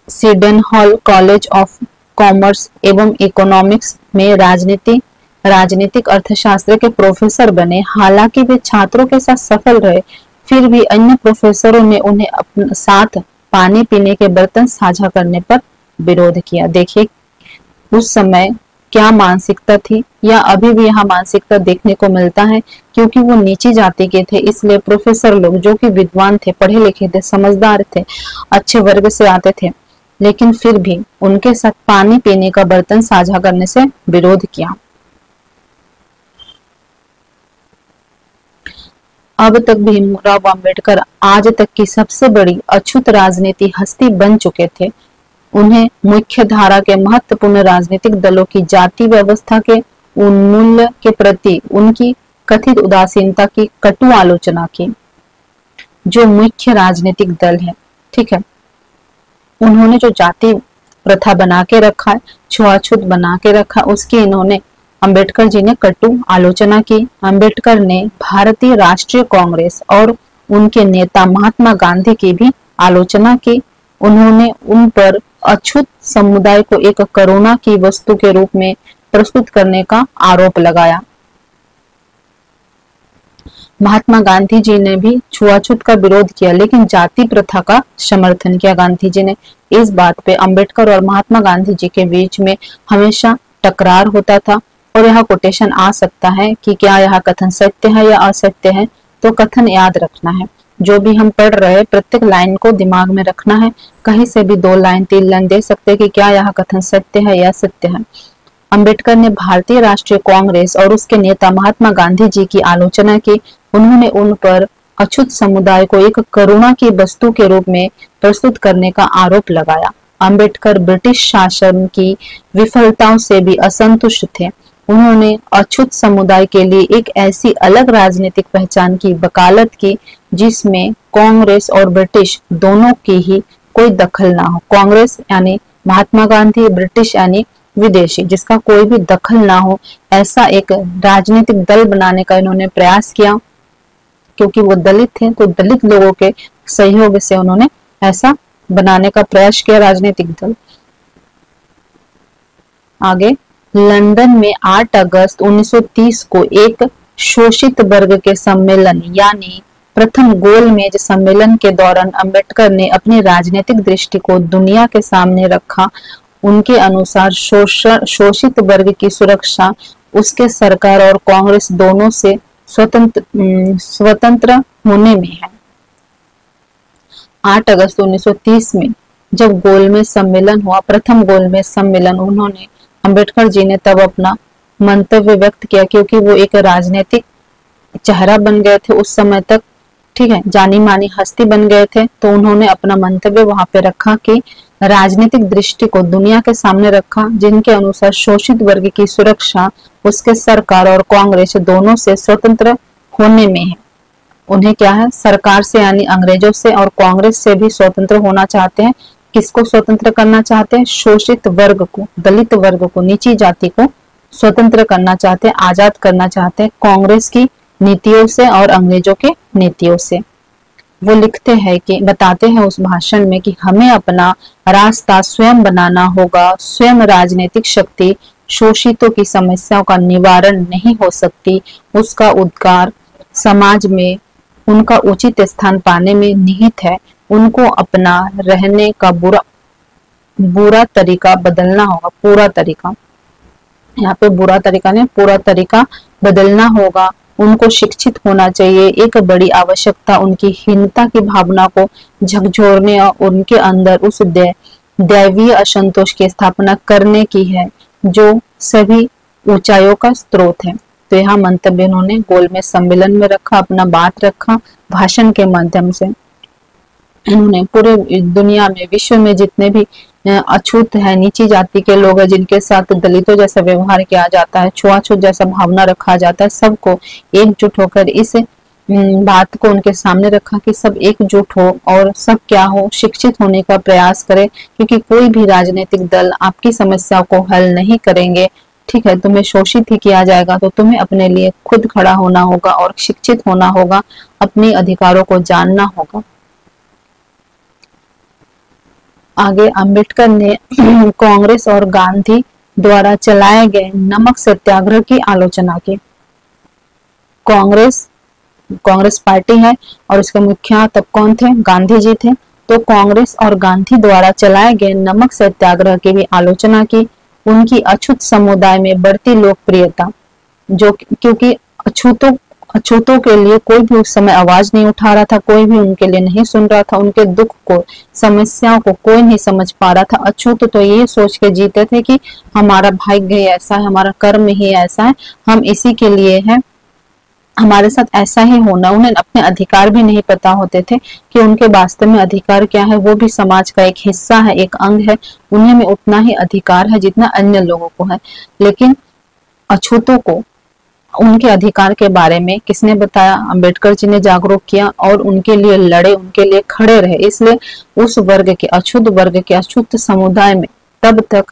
सिडनहॉल कॉलेज ऑफ कॉमर्स एवं इकोनॉमिक्स में राजनीतिक अर्थशास्त्र के प्रोफेसर बने। हालांकि वे छात्रों के साथ सफल रहे, फिर भी अन्य प्रोफेसरों ने उन्हें अपने साथ पानी पीने के बर्तन साझा करने पर विरोध किया। देखिए उस समय क्या मानसिकता थी, या अभी भी यहाँ मानसिकता देखने को मिलता है। क्योंकि वो नीची जाति के थे, इसलिए प्रोफेसर लोग जो कि विद्वान थे, पढ़े लिखे थे, समझदार थे, अच्छे वर्ग से आते थे, लेकिन फिर भी उनके साथ पानी पीने का बर्तन साझा करने से विरोध किया। अब तक भीमराव अंबेडकर आज तक की सबसे बड़ी अछूत राजनीति हस्ती बन चुके थे। उन्हें मुख्य धारा के महत्वपूर्ण राजनीतिक दलों की जाति व्यवस्था के उन्मूलन के प्रति उनकी कथित उदासीनता की कटु आलोचना की। जो मुख्य राजनीतिक दल है, ठीक है, उन्होंने जो जाति प्रथा बना के रखा है, छुआछूत बना के रखा, उसकी इन्होंने अंबेडकर जी ने कटु आलोचना की। अंबेडकर ने भारतीय राष्ट्रीय कांग्रेस और उनके नेता महात्मा गांधी की भी आलोचना की। उन्होंने उन पर अछूत समुदाय को एक करुणा की वस्तु के रूप में प्रस्तुत करने का आरोप लगाया। महात्मा गांधी जी ने भी छुआछूत का विरोध किया, लेकिन जाति प्रथा का समर्थन किया गांधी जी ने। इस बात पे अंबेडकर और महात्मा गांधी जी के बीच में हमेशा टकरार होता था। और यह कोटेशन आ सकता है कि क्या यह कथन सत्य है या असत्य है, तो कथन याद रखना है। जो भी हम पढ़ रहे हैं प्रत्येक लाइन को दिमाग में रखना है। कहीं से भी 2 लाइन 3 लाइन दे सकते हैं कि क्या यह कथन सत्य है या असत्य है। अंबेडकर ने भारतीय राष्ट्रीय कांग्रेस और उसके नेता महात्मा गांधी जी की आलोचना की। उन्होंने उन पर अछूत समुदाय को एक करुणा की वस्तु के रूप में प्रस्तुत करने का आरोप लगाया। अंबेडकर ब्रिटिश शासन की विफलताओं से भी असंतुष्ट थे। उन्होंने अछूत समुदाय के लिए एक ऐसी अलग राजनीतिक पहचान की वकालत की जिसमें कांग्रेस और ब्रिटिश दोनों की ही कोई दखल ना हो। कांग्रेस यानी महात्मा गांधी, ब्रिटिश यानी विदेशी, जिसका कोई भी दखल ना हो, ऐसा एक राजनीतिक दल बनाने का इन्होंने प्रयास किया। क्योंकि वो दलित थे, तो दलित लोगों के सहयोग से उन्होंने ऐसा बनाने का प्रयास किया राजनीतिक दल। आगे लंदन में 8 अगस्त 1930 को एक शोषित वर्ग के सम्मेलन यानी प्रथम गोलमेज सम्मेलन के दौरान अंबेडकर ने अपनी राजनीतिक दृष्टि को दुनिया के सामने रखा। उनके अनुसार शोषित वर्ग की सुरक्षा उसके सरकार और कांग्रेस दोनों से स्वतंत्र होने में है। 8 अगस्त 1930 में जब गोलमेज सम्मेलन हुआ, प्रथम गोलमेज सम्मेलन, उन्होंने अंबेडकर जी ने तब अपना मंतव्य व्यक्त किया। क्योंकि वो एक राजनीतिक चेहरा बन गए थे उस समय तक, ठीक है, जानी मानी हस्ती बन गए थे, तो उन्होंने अपना मंतव्य वहां पे रखा कि राजनीतिक दृष्टि को दुनिया के सामने रखा, जिनके अनुसार शोषित वर्ग की सुरक्षा उसके सरकार और कांग्रेस दोनों से स्वतंत्र होने में है। उन्हें क्या है, सरकार से यानी अंग्रेजों से और कांग्रेस से भी स्वतंत्र होना चाहते हैं। किसको स्वतंत्र करना चाहते हैं? शोषित वर्ग को, दलित वर्ग को, निची जाति को स्वतंत्र करना चाहते हैं, आजाद करना चाहते हैं कांग्रेस की नीतियों से और अंग्रेजों के नीतियों से। वो लिखते हैं कि, बताते हैं उस भाषण में कि हमें अपना रास्ता स्वयं बनाना होगा। स्वयं राजनीतिक शक्ति शोषितों की समस्याओं का निवारण नहीं हो सकती, उसका उद्गार समाज में उनका उचित स्थान पाने में निहित है। उनको अपना रहने का बुरा तरीका बदलना होगा। पूरा तरीका, यहाँ पे बुरा तरीका नहीं, पूरा तरीका बदलना होगा। उनको शिक्षित होना चाहिए। एक बड़ी आवश्यकता उनकी हीनता की भावना को झकझोरने और उनके अंदर उस दैवीय असंतोष की स्थापना करने की है जो सभी ऊंचाइयों का स्रोत है। तो यह मंतव्य इन्होंने गोलमेज सम्मेलन में रखा, अपना बात रखा भाषण के माध्यम से। इन्होंने पूरे दुनिया में, विश्व में जितने भी अछूत है, नीची जाति के लोग हैं, जिनके साथ दलितों जैसा व्यवहार किया जाता है, छुआछूत जैसा भावना रखा जाता है, सबको एकजुट होकर इस बात को उनके सामने रखा कि सब एकजुट हो और सब क्या हो, शिक्षित होने का प्रयास करें, क्योंकि कोई भी राजनीतिक दल आपकी समस्याओं को हल नहीं करेंगे। ठीक है, तुम्हें शोषित ही किया जाएगा, तो तुम्हें अपने लिए खुद खड़ा होना होगा और शिक्षित होना होगा, अपने अधिकारों को जानना होगा। आगे अंबेडकर ने कांग्रेस और गांधी द्वारा चलाए गए नमक सत्याग्रह की आलोचना की। कांग्रेस पार्टी है और इसके मुखिया तब कौन थे? गांधी जी थे। तो कांग्रेस और गांधी द्वारा चलाए गए नमक सत्याग्रह की भी आलोचना की। उनकी अछूत समुदाय में बढ़ती लोकप्रियता, जो क्योंकि अछूतों के लिए कोई भी उस समय आवाज नहीं उठा रहा था, कोई भी उनके लिए नहीं सुन रहा था, उनके दुख को, समस्याओं को कोई नहीं समझ पा रहा था। अछूत तो ये सोच के जीते थे कि हमारा भाग्य ही ऐसा है, हमारा कर्म ही ऐसा है, हम इसी के लिए हैं, हमारे साथ ऐसा ही होना। उन्हें अपने अधिकार भी नहीं पता होते थे कि उनके वास्तव में अधिकार क्या है। वो भी समाज का एक हिस्सा है, एक अंग है, उन्हें में उतना ही अधिकार है जितना अन्य लोगों को है। लेकिन अछूतों को उनके अधिकार के बारे में किसने बताया? अंबेडकर जी ने जागरूक किया और उनके लिए लड़े, उनके लिए खड़े रहे। इसलिए उस वर्ग के, अछूत वर्ग के, अछूत समुदाय में तब तक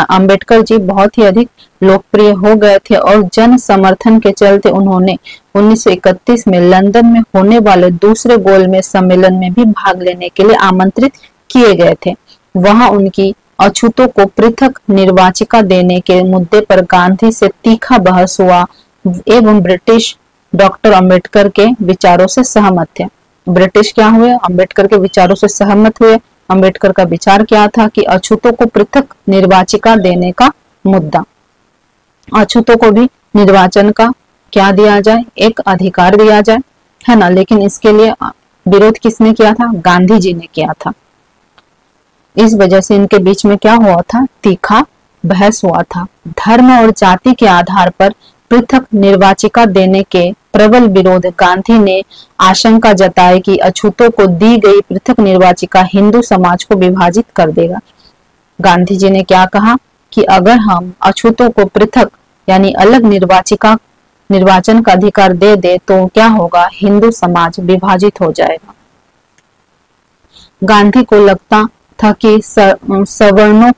अंबेडकर जी बहुत ही अधिक लोकप्रिय हो गए थे और जन समर्थन के चलते उन्होंने 1931 में लंदन में होने वाले दूसरे गोलमेज सम्मेलन में भी भाग लेने के लिए आमंत्रित किए गए थे। वहां उनकी अछूतों को पृथक निर्वाचिका देने के मुद्दे पर गांधी से तीखा बहस हुआ एवं ब्रिटिश डॉक्टर अंबेडकर के विचारों से सहमत थे। ब्रिटिश क्या हुए? अंबेडकर के विचारों से सहमत हुए। अंबेडकर का विचार क्या था कि अछूतों को पृथक निर्वाचिका देने का मुद्दा, अछूतों को भी निर्वाचन का क्या दिया जाए? एक अधिकार दिया जाए, है ना। लेकिन इसके लिए विरोध किसने किया था? गांधी जी ने किया था। इस वजह से इनके बीच में क्या हुआ था? तीखा बहस हुआ था। धर्म और जाति के आधार पर पृथक निर्वाचिका देने के प्रबल विरोध गांधी ने आशंका जताई कि अछूतों को दी गई पृथक निर्वाचिका हिंदू समाज को विभाजित कर देगा। गांधी जी ने क्या कहा कि अगर हम अछूतों को पृथक यानी अलग निर्वाचन का अधिकार दे दे तो क्या होगा? हिंदू समाज विभाजित हो जाएगा। गांधी को लगता था कि सवर्णों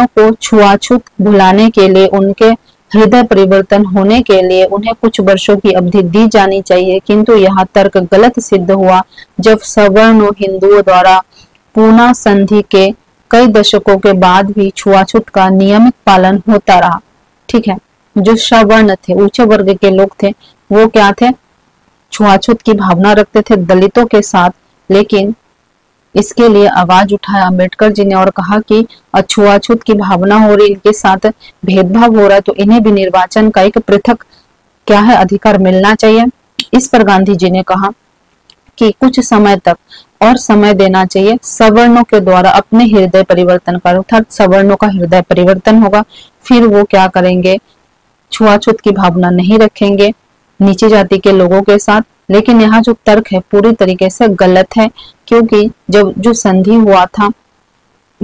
को छुआछूत भुलाने के लिए, उनके हृदय परिवर्तन होने के लिए उन्हें कुछ वर्षों की अवधि दी जानी चाहिए, किंतु यह तर्क गलत सिद्ध हुआ जब सवर्ण हिंदुओं द्वारा पूना संधि के कई दशकों के बाद भी छुआछूत का नियमित पालन होता रहा। ठीक है, जो सवर्ण थे, ऊंचे वर्ग के लोग थे, वो क्या थे? छुआछूत की भावना रखते थे दलितों के साथ। लेकिन इसके लिए आवाज उठाया अम्बेडकर जी ने और कहा कि छुआछूत की भावना हो रही, इनके साथ भेदभाव हो रहा है, तो इन्हें भी निर्वाचन का एक पृथक क्या है? अधिकार मिलना चाहिए। इस पर गांधी जी ने कहा कि कुछ समय तक और समय देना चाहिए, सवर्णों के द्वारा अपने हृदय परिवर्तन का, अर्थात सवर्णों का हृदय परिवर्तन होगा, फिर वो क्या करेंगे? छुआछूत की भावना नहीं रखेंगे नीचे जाति के लोगों के साथ। लेकिन यहाँ जो तर्क है पूरी तरीके से गलत है, क्योंकि जब जो संधि हुआ था,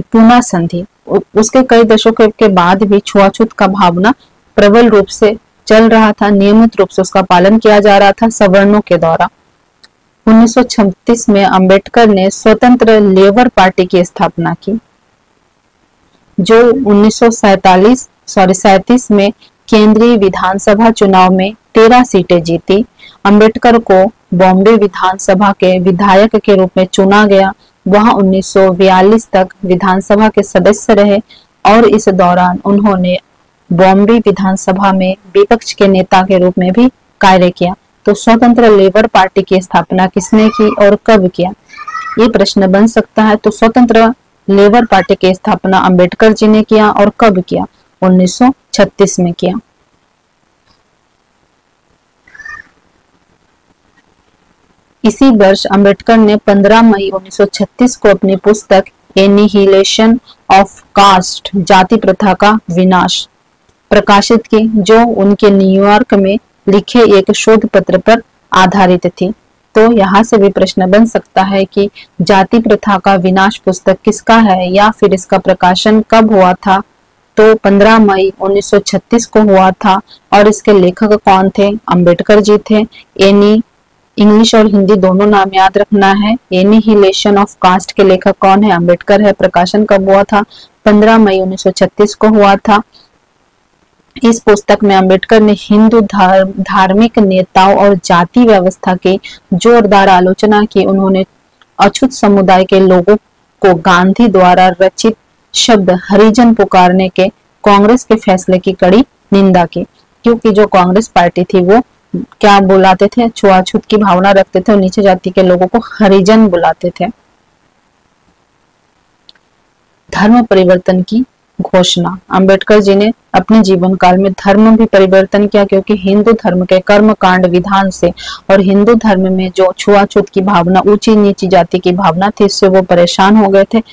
पूना संधि, उसके कई दशकों के बाद भी छुआछूत का भावना प्रबल रूप से चल रहा था, नियमित रूप से उसका पालन किया जा रहा था सवर्णों के द्वारा। 1936 में अंबेडकर ने स्वतंत्र लेबर पार्टी की स्थापना की, जो 1937 में केंद्रीय विधानसभा चुनाव में 13 सीटें जीती। अंबेडकर को बॉम्बे विधानसभा के विधायक के रूप में चुना गया। वह 1942 तक विधानसभा के सदस्य रहे और इस दौरान उन्होंने बॉम्बे विधानसभा में विपक्ष के नेता के रूप में भी कार्य किया। तो स्वतंत्र लेबर पार्टी की स्थापना किसने की और कब किया, ये प्रश्न बन सकता है। तो स्वतंत्र लेबर पार्टी की स्थापना अंबेडकर जी ने किया और कब किया, 1936 में किया। इसी वर्ष अंबेडकर ने 15 मई 1936 को अपनी पुस्तक एनिहिलेशन ऑफ कास्ट, जाति प्रथा का विनाश, प्रकाशित की, जो उनके न्यूयॉर्क में लिखे एक शोध पत्र पर आधारित थी। तो यहाँ से भी प्रश्न बन सकता है कि जाति प्रथा का विनाश पुस्तक किसका है या फिर इसका प्रकाशन कब हुआ था। तो 15 मई 1936 को हुआ था और इसके लेखक कौन थे, अंबेडकर जी थे। एनी, इंग्लिश और हिंदी दोनों नाम याद रखना है। एनिहिलेशन ऑफ कास्ट के लेखक कौन है, अंबेडकर है। प्रकाशन कब हुआ था, 15 मई 1936 को हुआ था। इस पुस्तक में अंबेडकर ने हिंदू धार्मिक नेताओं और जाति व्यवस्था की जोरदार आलोचना की। उन्होंने अछूत समुदाय के लोगों को गांधी द्वारा रचित शब्द हरिजन पुकारने के कांग्रेस के फैसले की कड़ी निंदा की, क्योंकि जो कांग्रेस पार्टी थी वो क्या बुलाते थे, छुआछूत की भावना रखते थे और नीचे जाति के लोगों को हरिजन बुलाते थे। धर्म परिवर्तन की घोषणा, अंबेडकर जी ने अपने जीवन काल में धर्म भी परिवर्तन किया, क्योंकि हिंदू धर्म के कर्म कांड विधान से और हिंदू धर्म में जो छुआछूत की भावना, ऊंची नीची जाति की भावना थी, इससे वो परेशान हो गए थे।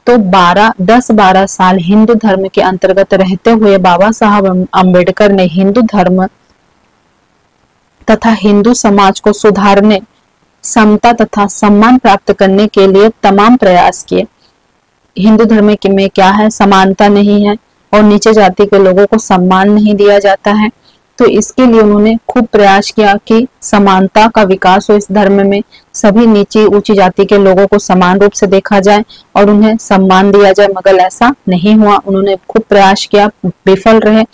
तो 10-12 साल हिंदू धर्म के अंतर्गत रहते हुए बाबा साहब अंबेडकर ने हिंदू धर्म तथा हिंदू समाज को सुधारने, समता तथा सम्मान प्राप्त करने के लिए तमाम प्रयास किए। हिंदू धर्म में क्या है, समानता नहीं है और नीचे जाति के लोगों को सम्मान नहीं दिया जाता है। तो इसके लिए उन्होंने खूब प्रयास किया कि समानता का विकास हो इस धर्म में, सभी नीची ऊंची जाति के लोगों को समान रूप से देखा जाए और उन्हें सम्मान दिया जाए, मगर ऐसा नहीं हुआ। उन्होंने खूब प्रयास किया, विफल रहे,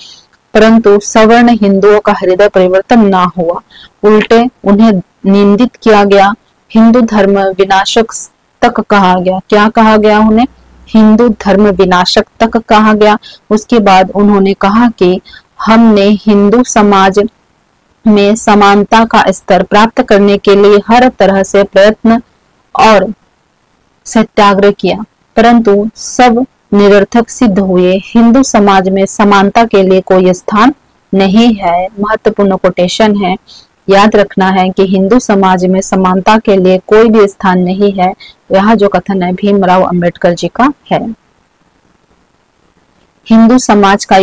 परंतु सवर्ण हिंदुओं का हृदय परिवर्तन ना हुआ, उल्टे उन्हें निंदित किया गया, हिंदू धर्म विनाशक तक कहा गया। क्या कहा गया उन्हें, हिंदू धर्म विनाशक तक कहा गया। उसके बाद उन्होंने कहा कि हमने हिंदू समाज में समानता का स्तर प्राप्त करने के लिए हर तरह से प्रयत्न और सत्याग्रह किया, परंतु सब निरर्थक सिद्ध हुए। हिंदू समाज में समानता के लिए कोई स्थान नहीं है। महत्वपूर्ण कोटेशन है, याद रखना है कि हिंदू समाज में समानता के लिए कोई भी स्थान नहीं है। यह जो कथन है भीमराव अंबेडकर जी का है। हिंदू समाज का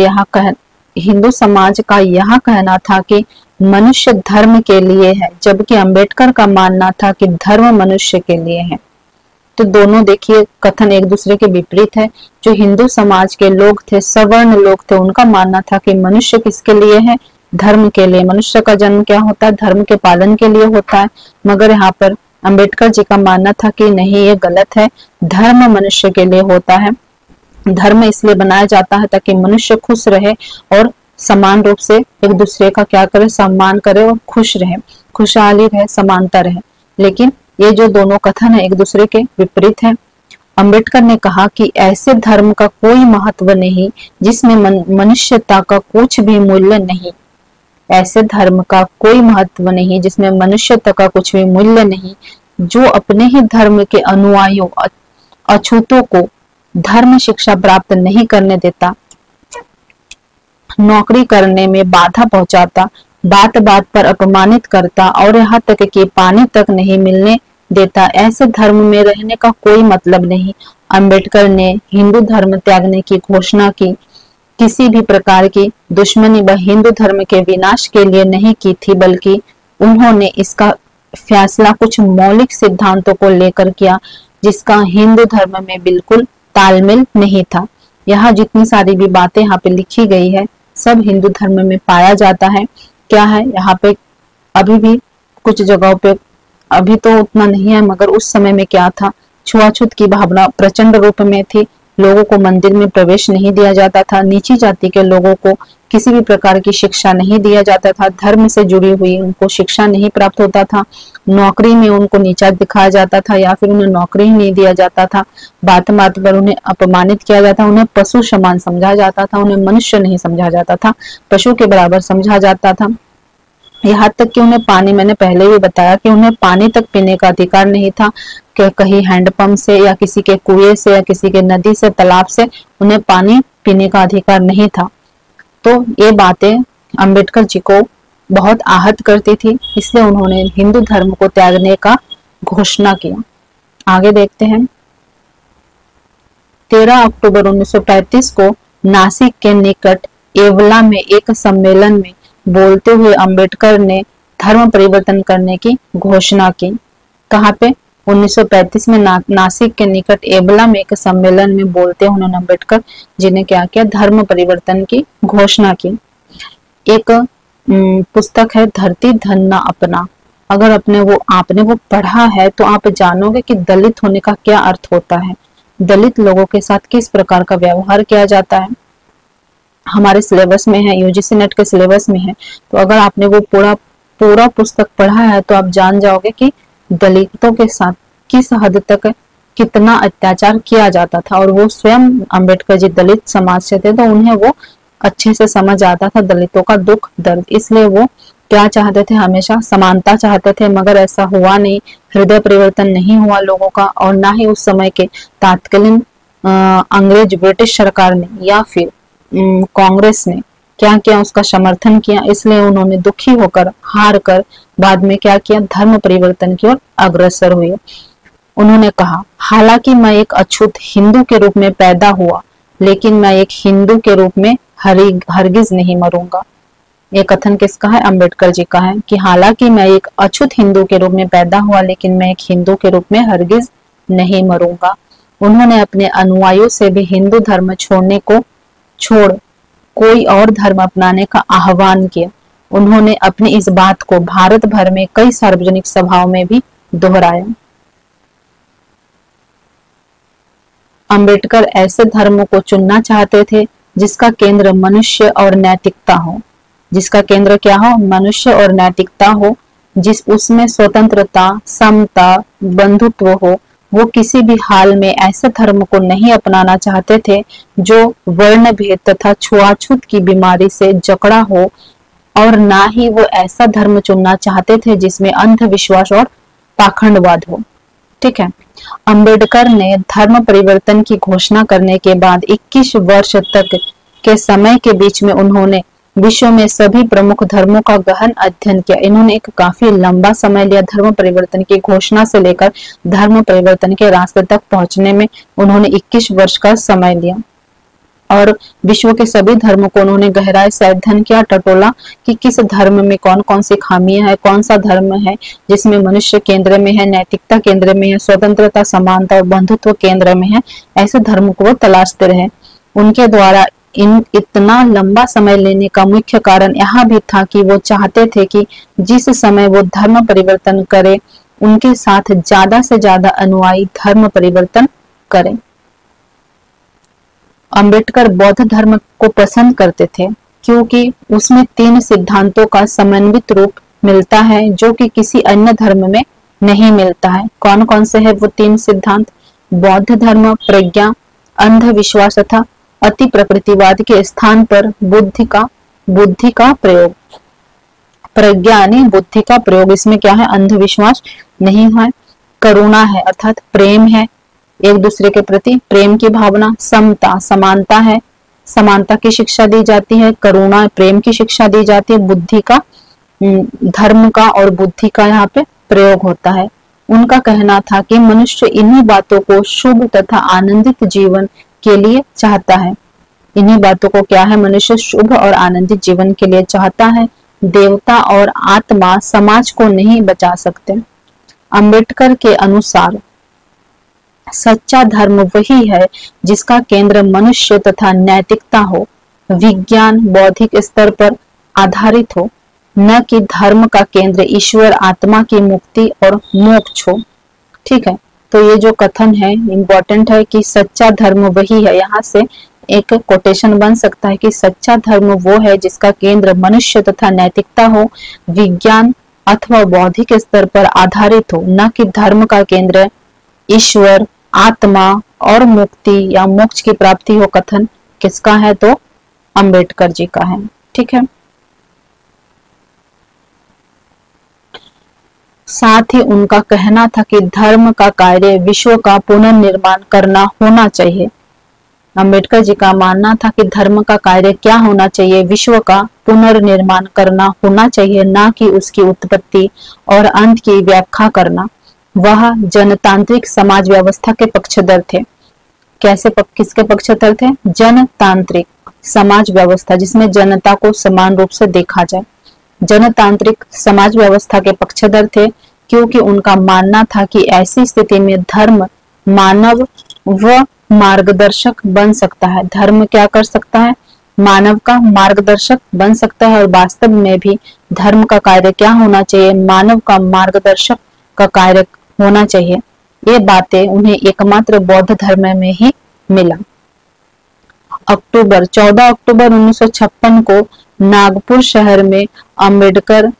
यह कहना था कि मनुष्य धर्म के लिए है, जबकि अंबेडकर का मानना था कि धर्म मनुष्य के लिए है। तो दोनों देखिए कथन एक दूसरे के विपरीत है। जो हिंदू समाज के लोग थे, सवर्ण लोग थे, उनका मानना था कि मनुष्य किसके लिए है, धर्म के लिए। मनुष्य का जन्म क्या होता है, धर्म के पालन के लिए होता है। मगर यहाँ पर अंबेडकर जी का मानना था कि नहीं, ये गलत है, धर्म मनुष्य के लिए होता है। धर्म इसलिए बनाया जाता है ताकि मनुष्य खुश रहे और समान रूप से एक दूसरे का क्या करे, सम्मान करे और खुश रहे, खुशहाली रहे, समानता रहे। लेकिन ये जो दोनों कथन है एक दूसरे के विपरीत है। अंबेडकर ने कहा कि ऐसे धर्म का कोई महत्व नहीं जिसमें मनुष्यता का कुछ भी मूल्य नहीं। ऐसे धर्म का कोई महत्व नहीं जिसमें मनुष्यता का कुछ भी मूल्य नहीं, जो अपने ही धर्म के अनुयायियों अछूतों को धर्म शिक्षा प्राप्त नहीं करने देता, नौकरी करने में बाधा पहुंचाता, बात बात पर अपमानित करता और यहाँ तक कि पानी तक नहीं मिलने देता, ऐसे धर्म में रहने का कोई मतलब नहीं। अंबेडकर ने हिंदू धर्म त्यागने की घोषणा की किसी भी प्रकार की दुश्मनी व हिंदू धर्म के विनाश के लिए नहीं की थी, बल्कि उन्होंने इसका फैसला कुछ मौलिक सिद्धांतों को लेकर किया जिसका हिंदू धर्म में बिल्कुल तालमेल नहीं था। यहाँ जितनी सारी भी बातें यहाँ पे लिखी गई है सब हिंदू धर्म में पाया जाता है। क्या है यहाँ पे, अभी भी कुछ जगहों पे, अभी तो उतना नहीं है मगर उस समय में क्या था, छुआछूत की भावना प्रचंड रूप में थी। लोगों को मंदिर में प्रवेश नहीं दिया जाता था, नीची जाति के लोगों को किसी भी प्रकार की शिक्षा नहीं दिया जाता था, धर्म से जुड़ी हुई उनको शिक्षा नहीं प्राप्त होता था, नौकरी में उनको नीचा दिखाया जाता था या फिर उन्हें नौकरी ही नहीं दिया जाता था, बात बात पर उन्हें अपमानित किया जाता, उन्हें पशु समान समझा जाता था, उन्हें मनुष्य नहीं समझा जाता था, पशु के बराबर समझा जाता था। यहाँ तक कि उन्हें पानी, मैंने पहले भी बताया कि उन्हें पानी तक पीने का अधिकार नहीं था, कि कहीं हैंडपंप से या किसी के कुएं से या किसी के नदी से, तालाब से उन्हें पानी पीने का अधिकार नहीं था। तो ये बातें अंबेडकर जी को बहुत आहत करती थी, इसलिए उन्होंने हिंदू धर्म को त्यागने का घोषणा किया। आगे देखते हैं। 13 अक्टूबर 1935 को नासिक के निकट येवला में एक सम्मेलन में बोलते हुए अंबेडकर ने धर्म परिवर्तन करने की घोषणा की। कहाँ पे? 1935 में नासिक के निकट येवला में एक सम्मेलन में बोलते हुए अंबेडकर जी ने क्या किया? धर्म परिवर्तन की घोषणा की। एक पुस्तक है धरती धन न अपना, अगर आपने वो पढ़ा है तो आप जानोगे कि दलित होने का क्या अर्थ होता है, दलित लोगों के साथ किस प्रकार का व्यवहार किया जाता है। हमारे सिलेबस में है, यूजीसी नेट के सिलेबस में है, तो अगर आपने वो पूरा पुस्तक पढ़ा है तो आप जान जाओगे कि दलितों के साथ किस हद तक कितना अत्याचार किया जाता था। और वो स्वयं अंबेडकर जी दलित समाज से थे, तो उन्हें वो अच्छे से समझ आता था दलितों का दुख दर्द, इसलिए वो क्या चाहते थे? हमेशा समानता चाहते थे, मगर ऐसा हुआ नहीं, हृदय परिवर्तन नहीं हुआ लोगों का। और ना ही उस समय के तात्कालीन अंग्रेज ब्रिटिश सरकार ने या फिर कांग्रेस ने क्या किया? उसका समर्थन किया। इसलिए उन्होंने दुखी होकर, हार कर बाद में क्या किया? धर्म परिवर्तन की ओर अग्रसर हुए। उन्होंने कहा, हालांकि मैं एक अछूत हिंदू के रूप में पैदा हुआ, लेकिन मैं एक हिंदू के रूप में हरगिज नहीं मरूंगा। ये कथन किसका है? अंबेडकर जी का है कि हालांकि मैं एक अछूत हिंदू के रूप में पैदा हुआ, लेकिन मैं एक हिंदू के रूप में हरगिज नहीं मरूंगा। उन्होंने अपने अनुयायियों से भी हिंदू धर्म छोड़ कोई और धर्म अपनाने का आह्वान किया। उन्होंने अपनी इस बात को भारत भर में कई सार्वजनिक सभाओं में भी दोहराया। अंबेडकर ऐसे धर्मों को चुनना चाहते थे जिसका केंद्र मनुष्य और नैतिकता हो, जिसका केंद्र क्या हो? मनुष्य और नैतिकता हो, उसमें स्वतंत्रता, समता, बंधुत्व हो। वो किसी भी हाल में ऐसे धर्म को नहीं अपनाना चाहते थे जो वर्ण भेद तथा छुआछूत की बीमारी से जकड़ा हो, और ना ही वो ऐसा धर्म चुनना चाहते थे जिसमें अंधविश्वास और पाखंडवाद हो। ठीक है। अंबेडकर ने धर्म परिवर्तन की घोषणा करने के बाद 21 वर्ष तक के समय के बीच में उन्होंने विश्व में सभी प्रमुख धर्मों का गहन अध्ययन किया। इन्होंने एक काफी लंबा समय लिया धर्म परिवर्तन की घोषणा से लेकर धर्म परिवर्तन के रास्ते तक पहुंचने में उन्होंने 21 वर्ष का समय लिया, और विश्व के सभी धर्मों को उन्होंने गहराई से अध्ययन किया, टटोला कि किस धर्म में कौन कौन सी खामियां है, कौन सा धर्म है जिसमें मनुष्य केंद्र में है, नैतिकता केंद्र में है, स्वतंत्रता, समानता और बंधुत्व केंद्र में है। ऐसे धर्म को वो तलाशते रहे। उनके द्वारा इतना लंबा समय लेने का मुख्य कारण यह भी था कि वो चाहते थे कि जिस समय वो धर्म परिवर्तन करे, उनके साथ ज्यादा से ज्यादा अनुयायी धर्म परिवर्तन करें। अंबेडकर बौद्ध धर्म को पसंद करते थे क्योंकि उसमें 3 सिद्धांतों का समन्वित रूप मिलता है जो कि किसी अन्य धर्म में नहीं मिलता है। कौन कौन से है वो 3 सिद्धांत? बौद्ध धर्म प्रज्ञा, अंधविश्वास तथा अति प्रकृतिवाद के स्थान पर बुद्धि का प्रयोग। प्रज्ञा यानी बुद्धि का प्रयोग, इसमें क्या है? अंधविश्वास नहीं है। करुणा है अर्थात प्रेम है, एक दूसरे के प्रति प्रेम की भावना। समता, समानता है, समानता की शिक्षा दी जाती है। करुणा, प्रेम की शिक्षा दी जाती है। बुद्धि का, धर्म का और बुद्धि का यहाँ पे प्रयोग होता है। उनका कहना था कि मनुष्य इन्हीं बातों को शुभ तथा आनंदित जीवन के लिए चाहता है। इन्हीं बातों को क्या है? मनुष्य शुभ और आनंदित जीवन के लिए चाहता है। देवता और आत्मा समाज को नहीं बचा सकते। अंबेडकर के अनुसार सच्चा धर्म वही है जिसका केंद्र मनुष्य तथा नैतिकता हो। विज्ञान बौद्धिक स्तर पर आधारित हो, न कि धर्म का केंद्र ईश्वर आत्मा की मुक्ति और मोक्ष हो। ठीक है, तो ये जो कथन है इम्पोर्टेंट है कि सच्चा धर्म वही है। यहाँ से एक कोटेशन बन सकता है कि सच्चा धर्म वो है जिसका केंद्र मनुष्य तथा नैतिकता हो, विज्ञान अथवा बौद्धिक स्तर पर आधारित हो, न कि धर्म का केंद्र ईश्वर आत्मा और मुक्ति या मोक्ष की प्राप्ति हो। कथन किसका है? तो अंबेडकर जी का है। ठीक है, साथ ही उनका कहना था कि धर्म का कार्य विश्व का पुनर्निर्माण करना होना चाहिए। अंबेडकर जी का मानना था कि धर्म का कार्य क्या होना चाहिए? विश्व का पुनर्निर्माण करना होना चाहिए, ना कि उसकी उत्पत्ति और अंत की व्याख्या करना। वह जनतांत्रिक समाज व्यवस्था के पक्षधर थे। किसके पक्षधर थे? जनतांत्रिक समाज व्यवस्था, जिसमें जनता को समान रूप से देखा जाए। जनतांत्रिक समाज व्यवस्था के पक्षधर थे क्योंकि उनका मानना था कि ऐसी स्थिति में धर्म मानव व मार्गदर्शक बन सकता है। धर्म क्या कर सकता है? मानव का मार्गदर्शक बन सकता है, और वास्तव में भी धर्म का कार्य क्या होना चाहिए? मानव का मार्गदर्शक का कार्य होना चाहिए। ये बातें उन्हें एकमात्र बौद्ध धर्म में ही मिला। 14 अक्टूबर 1956 को नागपुर शहर में अंबेडकर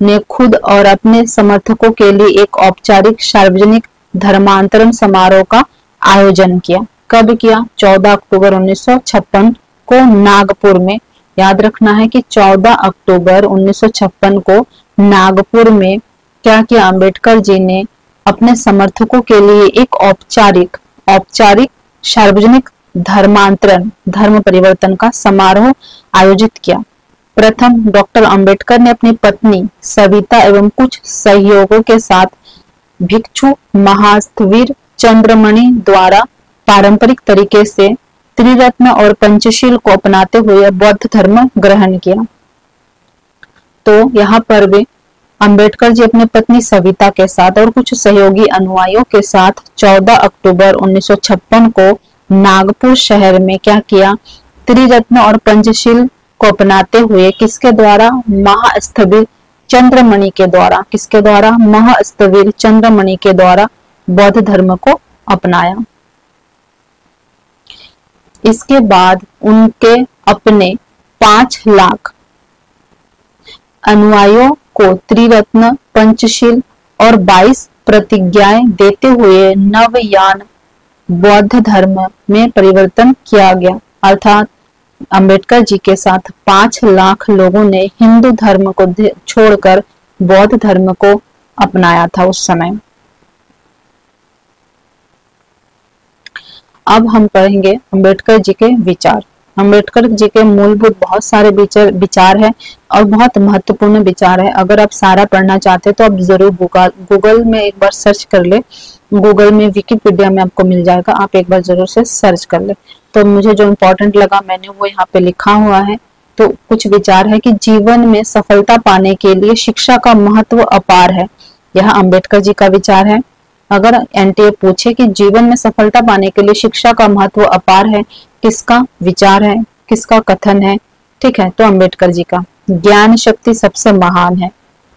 ने खुद और अपने समर्थकों के लिए एक औपचारिक सार्वजनिक धर्मांतरण समारोह का आयोजन किया। कब किया? 14 अक्टूबर 1956 को नागपुर में। याद रखना है कि 14 अक्टूबर 1956 को नागपुर में क्या किया? अंबेडकर जी ने अपने समर्थकों के लिए एक औपचारिक सार्वजनिक धर्मांतरण धर्म परिवर्तन का समारोह आयोजित किया। प्रथम डॉक्टर अंबेडकर ने अपनी पत्नी सविता एवं कुछ सहयोगों के साथ भिक्षु महावीर चंद्रमणि द्वारा पारंपरिक तरीके से त्रिरत्न और पंचशील को अपनाते हुए बौद्ध धर्म ग्रहण किया। तो यहाँ पर भी अंबेडकर जी अपने पत्नी सविता के साथ और कुछ सहयोगी अनुयायियों के साथ 14 अक्टूबर 1956 को नागपुर शहर में क्या किया? त्रिरत्न और पंचशील को अपनाते हुए किसके द्वारा? महास्थविर चंद्रमणि के द्वारा। किसके द्वारा? महास्थविर चंद्रमणि के द्वारा बौद्ध धर्म को अपनाया। इसके बाद उनके अपने 5 लाख अनुयायियों को त्रिरत्न पंचशील और 22 प्रतिज्ञाएं देते हुए नवयान बौद्ध धर्म में परिवर्तन किया गया। अर्थात अंबेडकर जी के साथ 5 लाख लोगों ने हिंदू धर्म को छोड़कर बौद्ध धर्म को अपनाया था उस समय। अब हम पढ़ेंगे अंबेडकर जी के विचार। अंबेडकर जी के मूलभूत बहुत सारे विचार है और बहुत महत्वपूर्ण विचार है। अगर आप सारा पढ़ना चाहते हैं तो आप जरूर गूगल में एक बार सर्च कर ले। गूगल में विकिपीडिया में आपको मिल जाएगा, आप एक बार जरूर से सर्च कर ले। तो मुझे जो इम्पोर्टेंट लगा मैंने वो यहाँ पे लिखा हुआ है। तो कुछ विचार है कि जीवन में सफलता पाने के लिए शिक्षा का महत्व अपार है। यह अंबेडकर जी का विचार है। अगर एनटीए पूछे कि जीवन में सफलता पाने के लिए शिक्षा का महत्व अपार है, किसका विचार है, किसका कथन है? ठीक है, तो अंबेडकर जी का। ज्ञान शक्ति सबसे महान है।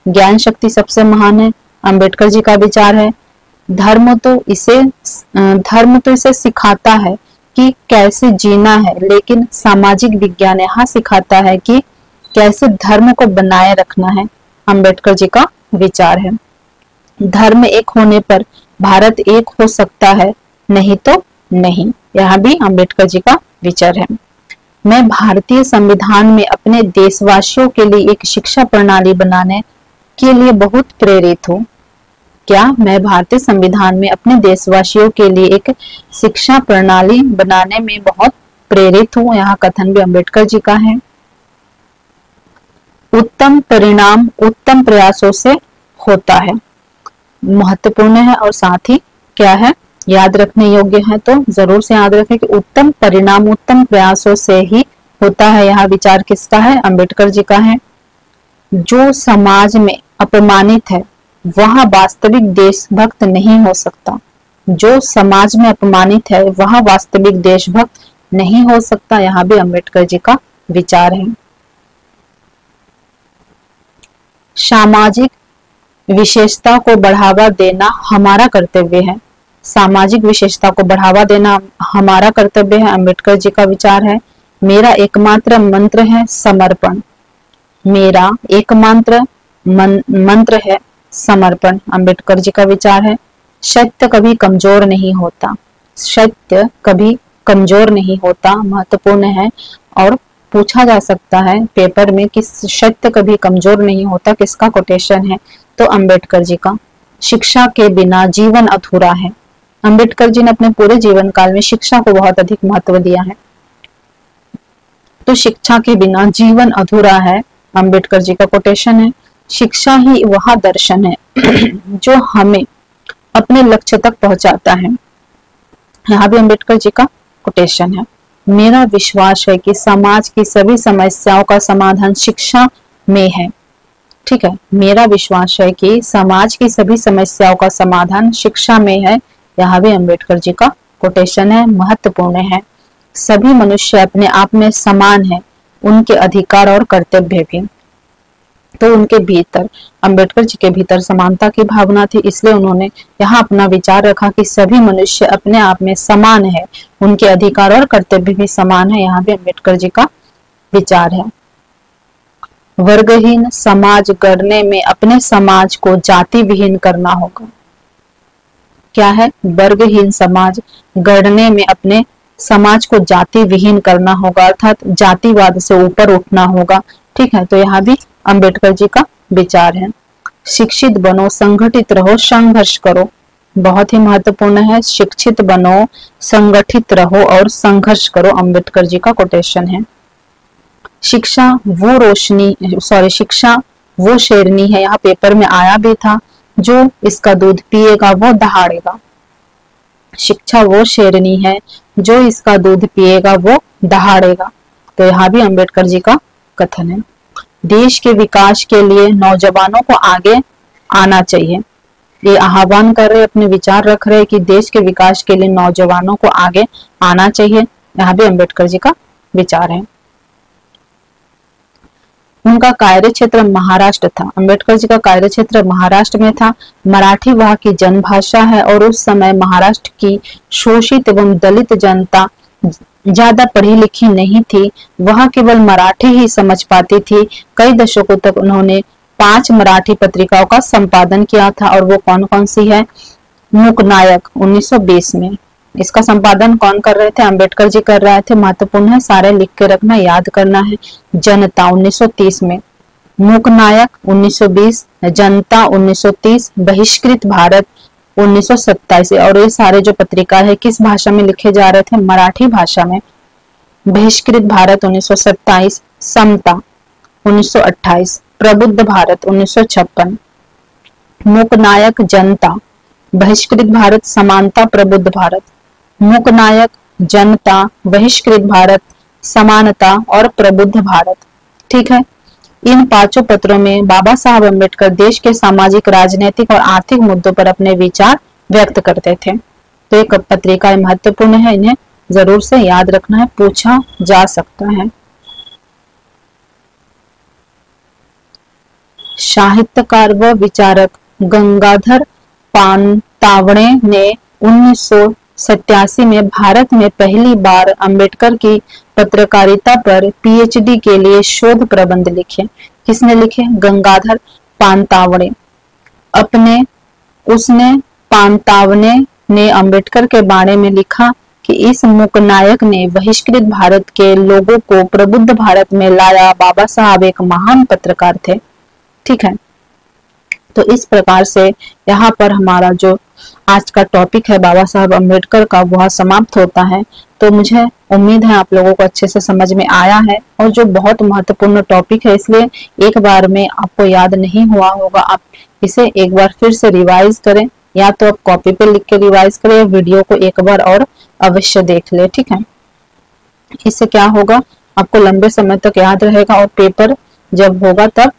ज्ञान शक्ति सबसे महान है, अंबेडकर जी का विचार है। धर्म तो इसे सिखाता है कि कैसे जीना है, लेकिन सामाजिक विज्ञान यहाँ सिखाता है कि कैसे धर्म को बनाए रखना है। अंबेडकर जी का विचार है। धर्म एक होने पर भारत एक हो सकता है, नहीं तो नहीं। यह भी अंबेडकर जी का विचार है। मैं भारतीय संविधान में अपने देशवासियों के लिए एक शिक्षा प्रणाली बनाने के लिए बहुत प्रेरित हूँ। क्या मैं भारतीय संविधान में अपने देशवासियों के लिए एक शिक्षा प्रणाली बनाने में बहुत प्रेरित हूँ। यहाँ कथन भी अंबेडकर जी का है। उत्तम परिणाम उत्तम प्रयासों से होता है। महत्वपूर्ण है और साथ ही क्या है, याद रखने योग्य है। तो जरूर से याद रखें कि उत्तम परिणाम उत्तम प्रयासों से ही होता है। यह विचार किसका है? अंबेडकर जी का है। जो समाज में अपमानित है वह वास्तविक देशभक्त नहीं हो सकता। जो समाज में अपमानित है वह वास्तविक देशभक्त नहीं हो सकता। यहाँ भी अंबेडकर जी का विचार है। सामाजिक विशेषता को बढ़ावा देना हमारा कर्तव्य है। सामाजिक विशेषता को बढ़ावा देना हमारा कर्तव्य है, अंबेडकर जी का विचार है। मेरा एकमात्र मंत्र है समर्पण। मेरा एकमात्र मंत्र है समर्पण, अंबेडकर जी का विचार है। सत्य कभी कमजोर नहीं होता। सत्य कभी कमजोर नहीं होता, महत्वपूर्ण है और पूछा जा सकता है पेपर में कि सत्य कभी कमजोर नहीं होता किसका कोटेशन है, तो अंबेडकर जी का। शिक्षा के बिना जीवन अधूरा है। अंबेडकर जी ने अपने पूरे जीवन काल में शिक्षा को बहुत अधिक महत्व दिया है, तो शिक्षा के बिना जीवन अधूरा है, अंबेडकर जी का कोटेशन है। शिक्षा ही वह दर्शन है जो हमें अपने लक्ष्य तक पहुंचाता है, यहाँ भी अंबेडकर जी का कोटेशन है। मेरा विश्वास है कि समाज की सभी समस्याओं का समाधान शिक्षा में है। ठीक है, मेरा विश्वास है कि समाज की सभी समस्याओं का समाधान शिक्षा में है, यहाँ भी अंबेडकर जी का कोटेशन है, महत्वपूर्ण है। सभी मनुष्य अपने आप में समान है, उनके अधिकार और कर्तव्य भी। तो उनके भीतर, अंबेडकर जी के भीतर समानता की भावना थी, इसलिए उन्होंने यहाँ अपना विचार रखा कि सभी मनुष्य अपने आप में समान है, उनके अधिकार और कर्तव्य भी समान है, यहाँ भी अंबेडकर जी का विचार है। वर्गहीन समाज गढ़ने में अपने समाज को जाति विहीन करना होगा। क्या है? वर्गहीन समाज गढ़ने में अपने समाज को जाति विहीन करना होगा, अर्थात जातिवाद से ऊपर उठना होगा। ठीक है, तो यहाँ भी अंबेडकर जी का विचार है। शिक्षित बनो, संगठित रहो, संघर्ष करो, बहुत ही महत्वपूर्ण है। शिक्षित बनो, संगठित रहो और संघर्ष करो, अंबेडकर जी का कोटेशन है। शिक्षा वो शेरनी है, यहाँ पेपर में आया भी था, जो इसका दूध पिएगा वो दहाड़ेगा। शिक्षा वो शेरनी है जो इसका दूध पिएगा वो दहाड़ेगा, तो यहाँ भी अंबेडकर जी का कथन है। देश के विकास के लिए नौजवानों को आगे आना चाहिए, ये आह्वान कर रहे, अपने विचार रख रहे कि देश के विकास के लिए नौजवानों को आगे आना चाहिए, यहाँ भी अंबेडकर जी का विचार है। उनका कार्य क्षेत्र महाराष्ट्र था, अंबेडकर जी का कार्य क्षेत्र महाराष्ट्र में था। मराठी वहाँ की जनभाषा है और उस समय महाराष्ट्र की शोषित एवं दलित जनता ज्यादा पढ़ी लिखी नहीं थी, वह केवल मराठी ही समझ पाती थी। कई दशकों तक उन्होंने 5 मराठी पत्रिकाओं का संपादन किया था, और वो कौन कौन सी है? मूकनायक 1920 में, इसका संपादन कौन कर रहे थे? अंबेडकर जी कर रहे थे, महत्वपूर्ण है, सारे लिख के रखना, याद करना है। जनता 1930 में, मूकनायक 1920, जनता 1930, बहिष्कृत भारत 1927, और ये सारे जो पत्रिका है किस भाषा में लिखे जा रहे थे? मराठी भाषा में। बहिष्कृत भारत 1927, समता 1928, प्रबुद्ध भारत 1956, मूकनायक जनता, बहिष्कृत भारत समानता, प्रबुद्ध भारत, मूकनायक जनता, बहिष्कृत भारत समानता और प्रबुद्ध भारत। ठीक है, इन 5 पत्रों में बाबा साहब अम्बेडकर देश के सामाजिक, राजनीतिक और आर्थिक मुद्दों पर अपने विचार व्यक्त करते थे। तो एक पत्रिका महत्वपूर्ण है, इन्हें जरूर से याद रखना है, पूछा जा सकता है। साहित्यकार व विचारक गंगाधर पानतावणे ने 1987 में भारत में पहली बार अंबेडकर की पत्रकारिता पर पीएचडी के लिए शोध प्रबंध लिखे। किसने लिखे? गंगाधर पानतावणे। उसने पानतावणे ने अंबेडकर के बारे में लिखा कि इस मूकनायक ने बहिष्कृत भारत के लोगों को प्रबुद्ध भारत में लाया। बाबा साहब एक महान पत्रकार थे। ठीक है, तो इस प्रकार से यहाँ पर हमारा जो आज का टॉपिक है बाबा साहब अम्बेडकर का, वह समाप्त होता है। तो मुझे उम्मीद है आप लोगों को अच्छे से समझ में आया है, और जो बहुत महत्वपूर्ण टॉपिक है इसलिए एक बार में आपको याद नहीं हुआ होगा। आप इसे एक बार फिर से रिवाइज करें, या तो आप कॉपी पे लिख के रिवाइज करें, या वीडियो को एक बार और अवश्य देख ले। ठीक है, इससे क्या होगा, आपको लंबे समय तक याद रहेगा, और पेपर जब होगा तब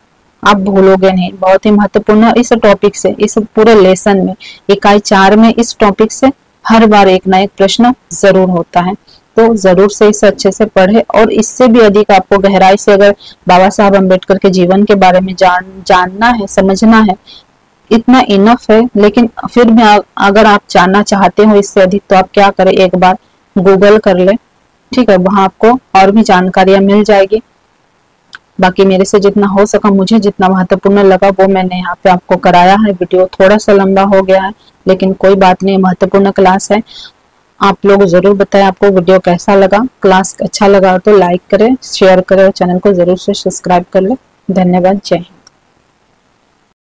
आप भूलोगे नहीं। बहुत ही महत्वपूर्ण है। इस टॉपिक से, इस पूरे लेसन में, इकाई 4 में इस टॉपिक से हर बार एक ना एक प्रश्न जरूर होता है। तो जरूर से इसे अच्छे से पढ़े, और इससे भी अधिक आपको गहराई से अगर बाबा साहब अम्बेडकर के जीवन के बारे में जानना है, समझना है, इतना इनफ है। लेकिन फिर भी अगर आप जानना चाहते हो इससे अधिक, तो आप क्या करें, एक बार गूगल कर ले, ठीक है, वहां आपको और भी जानकारियां मिल जाएगी। बाकी मेरे से जितना हो सका, मुझे जितना महत्वपूर्ण लगा वो मैंने यहाँ पे आपको कराया है। वीडियो थोड़ा सा लंबा हो गया है, लेकिन कोई बात नहीं, महत्वपूर्ण क्लास है। आप लोग जरूर बताएं आपको वीडियो कैसा लगा। क्लास अच्छा लगा तो लाइक करें, शेयर करें और चैनल को जरूर से सब्सक्राइब कर ले। धन्यवाद। जय हिंद।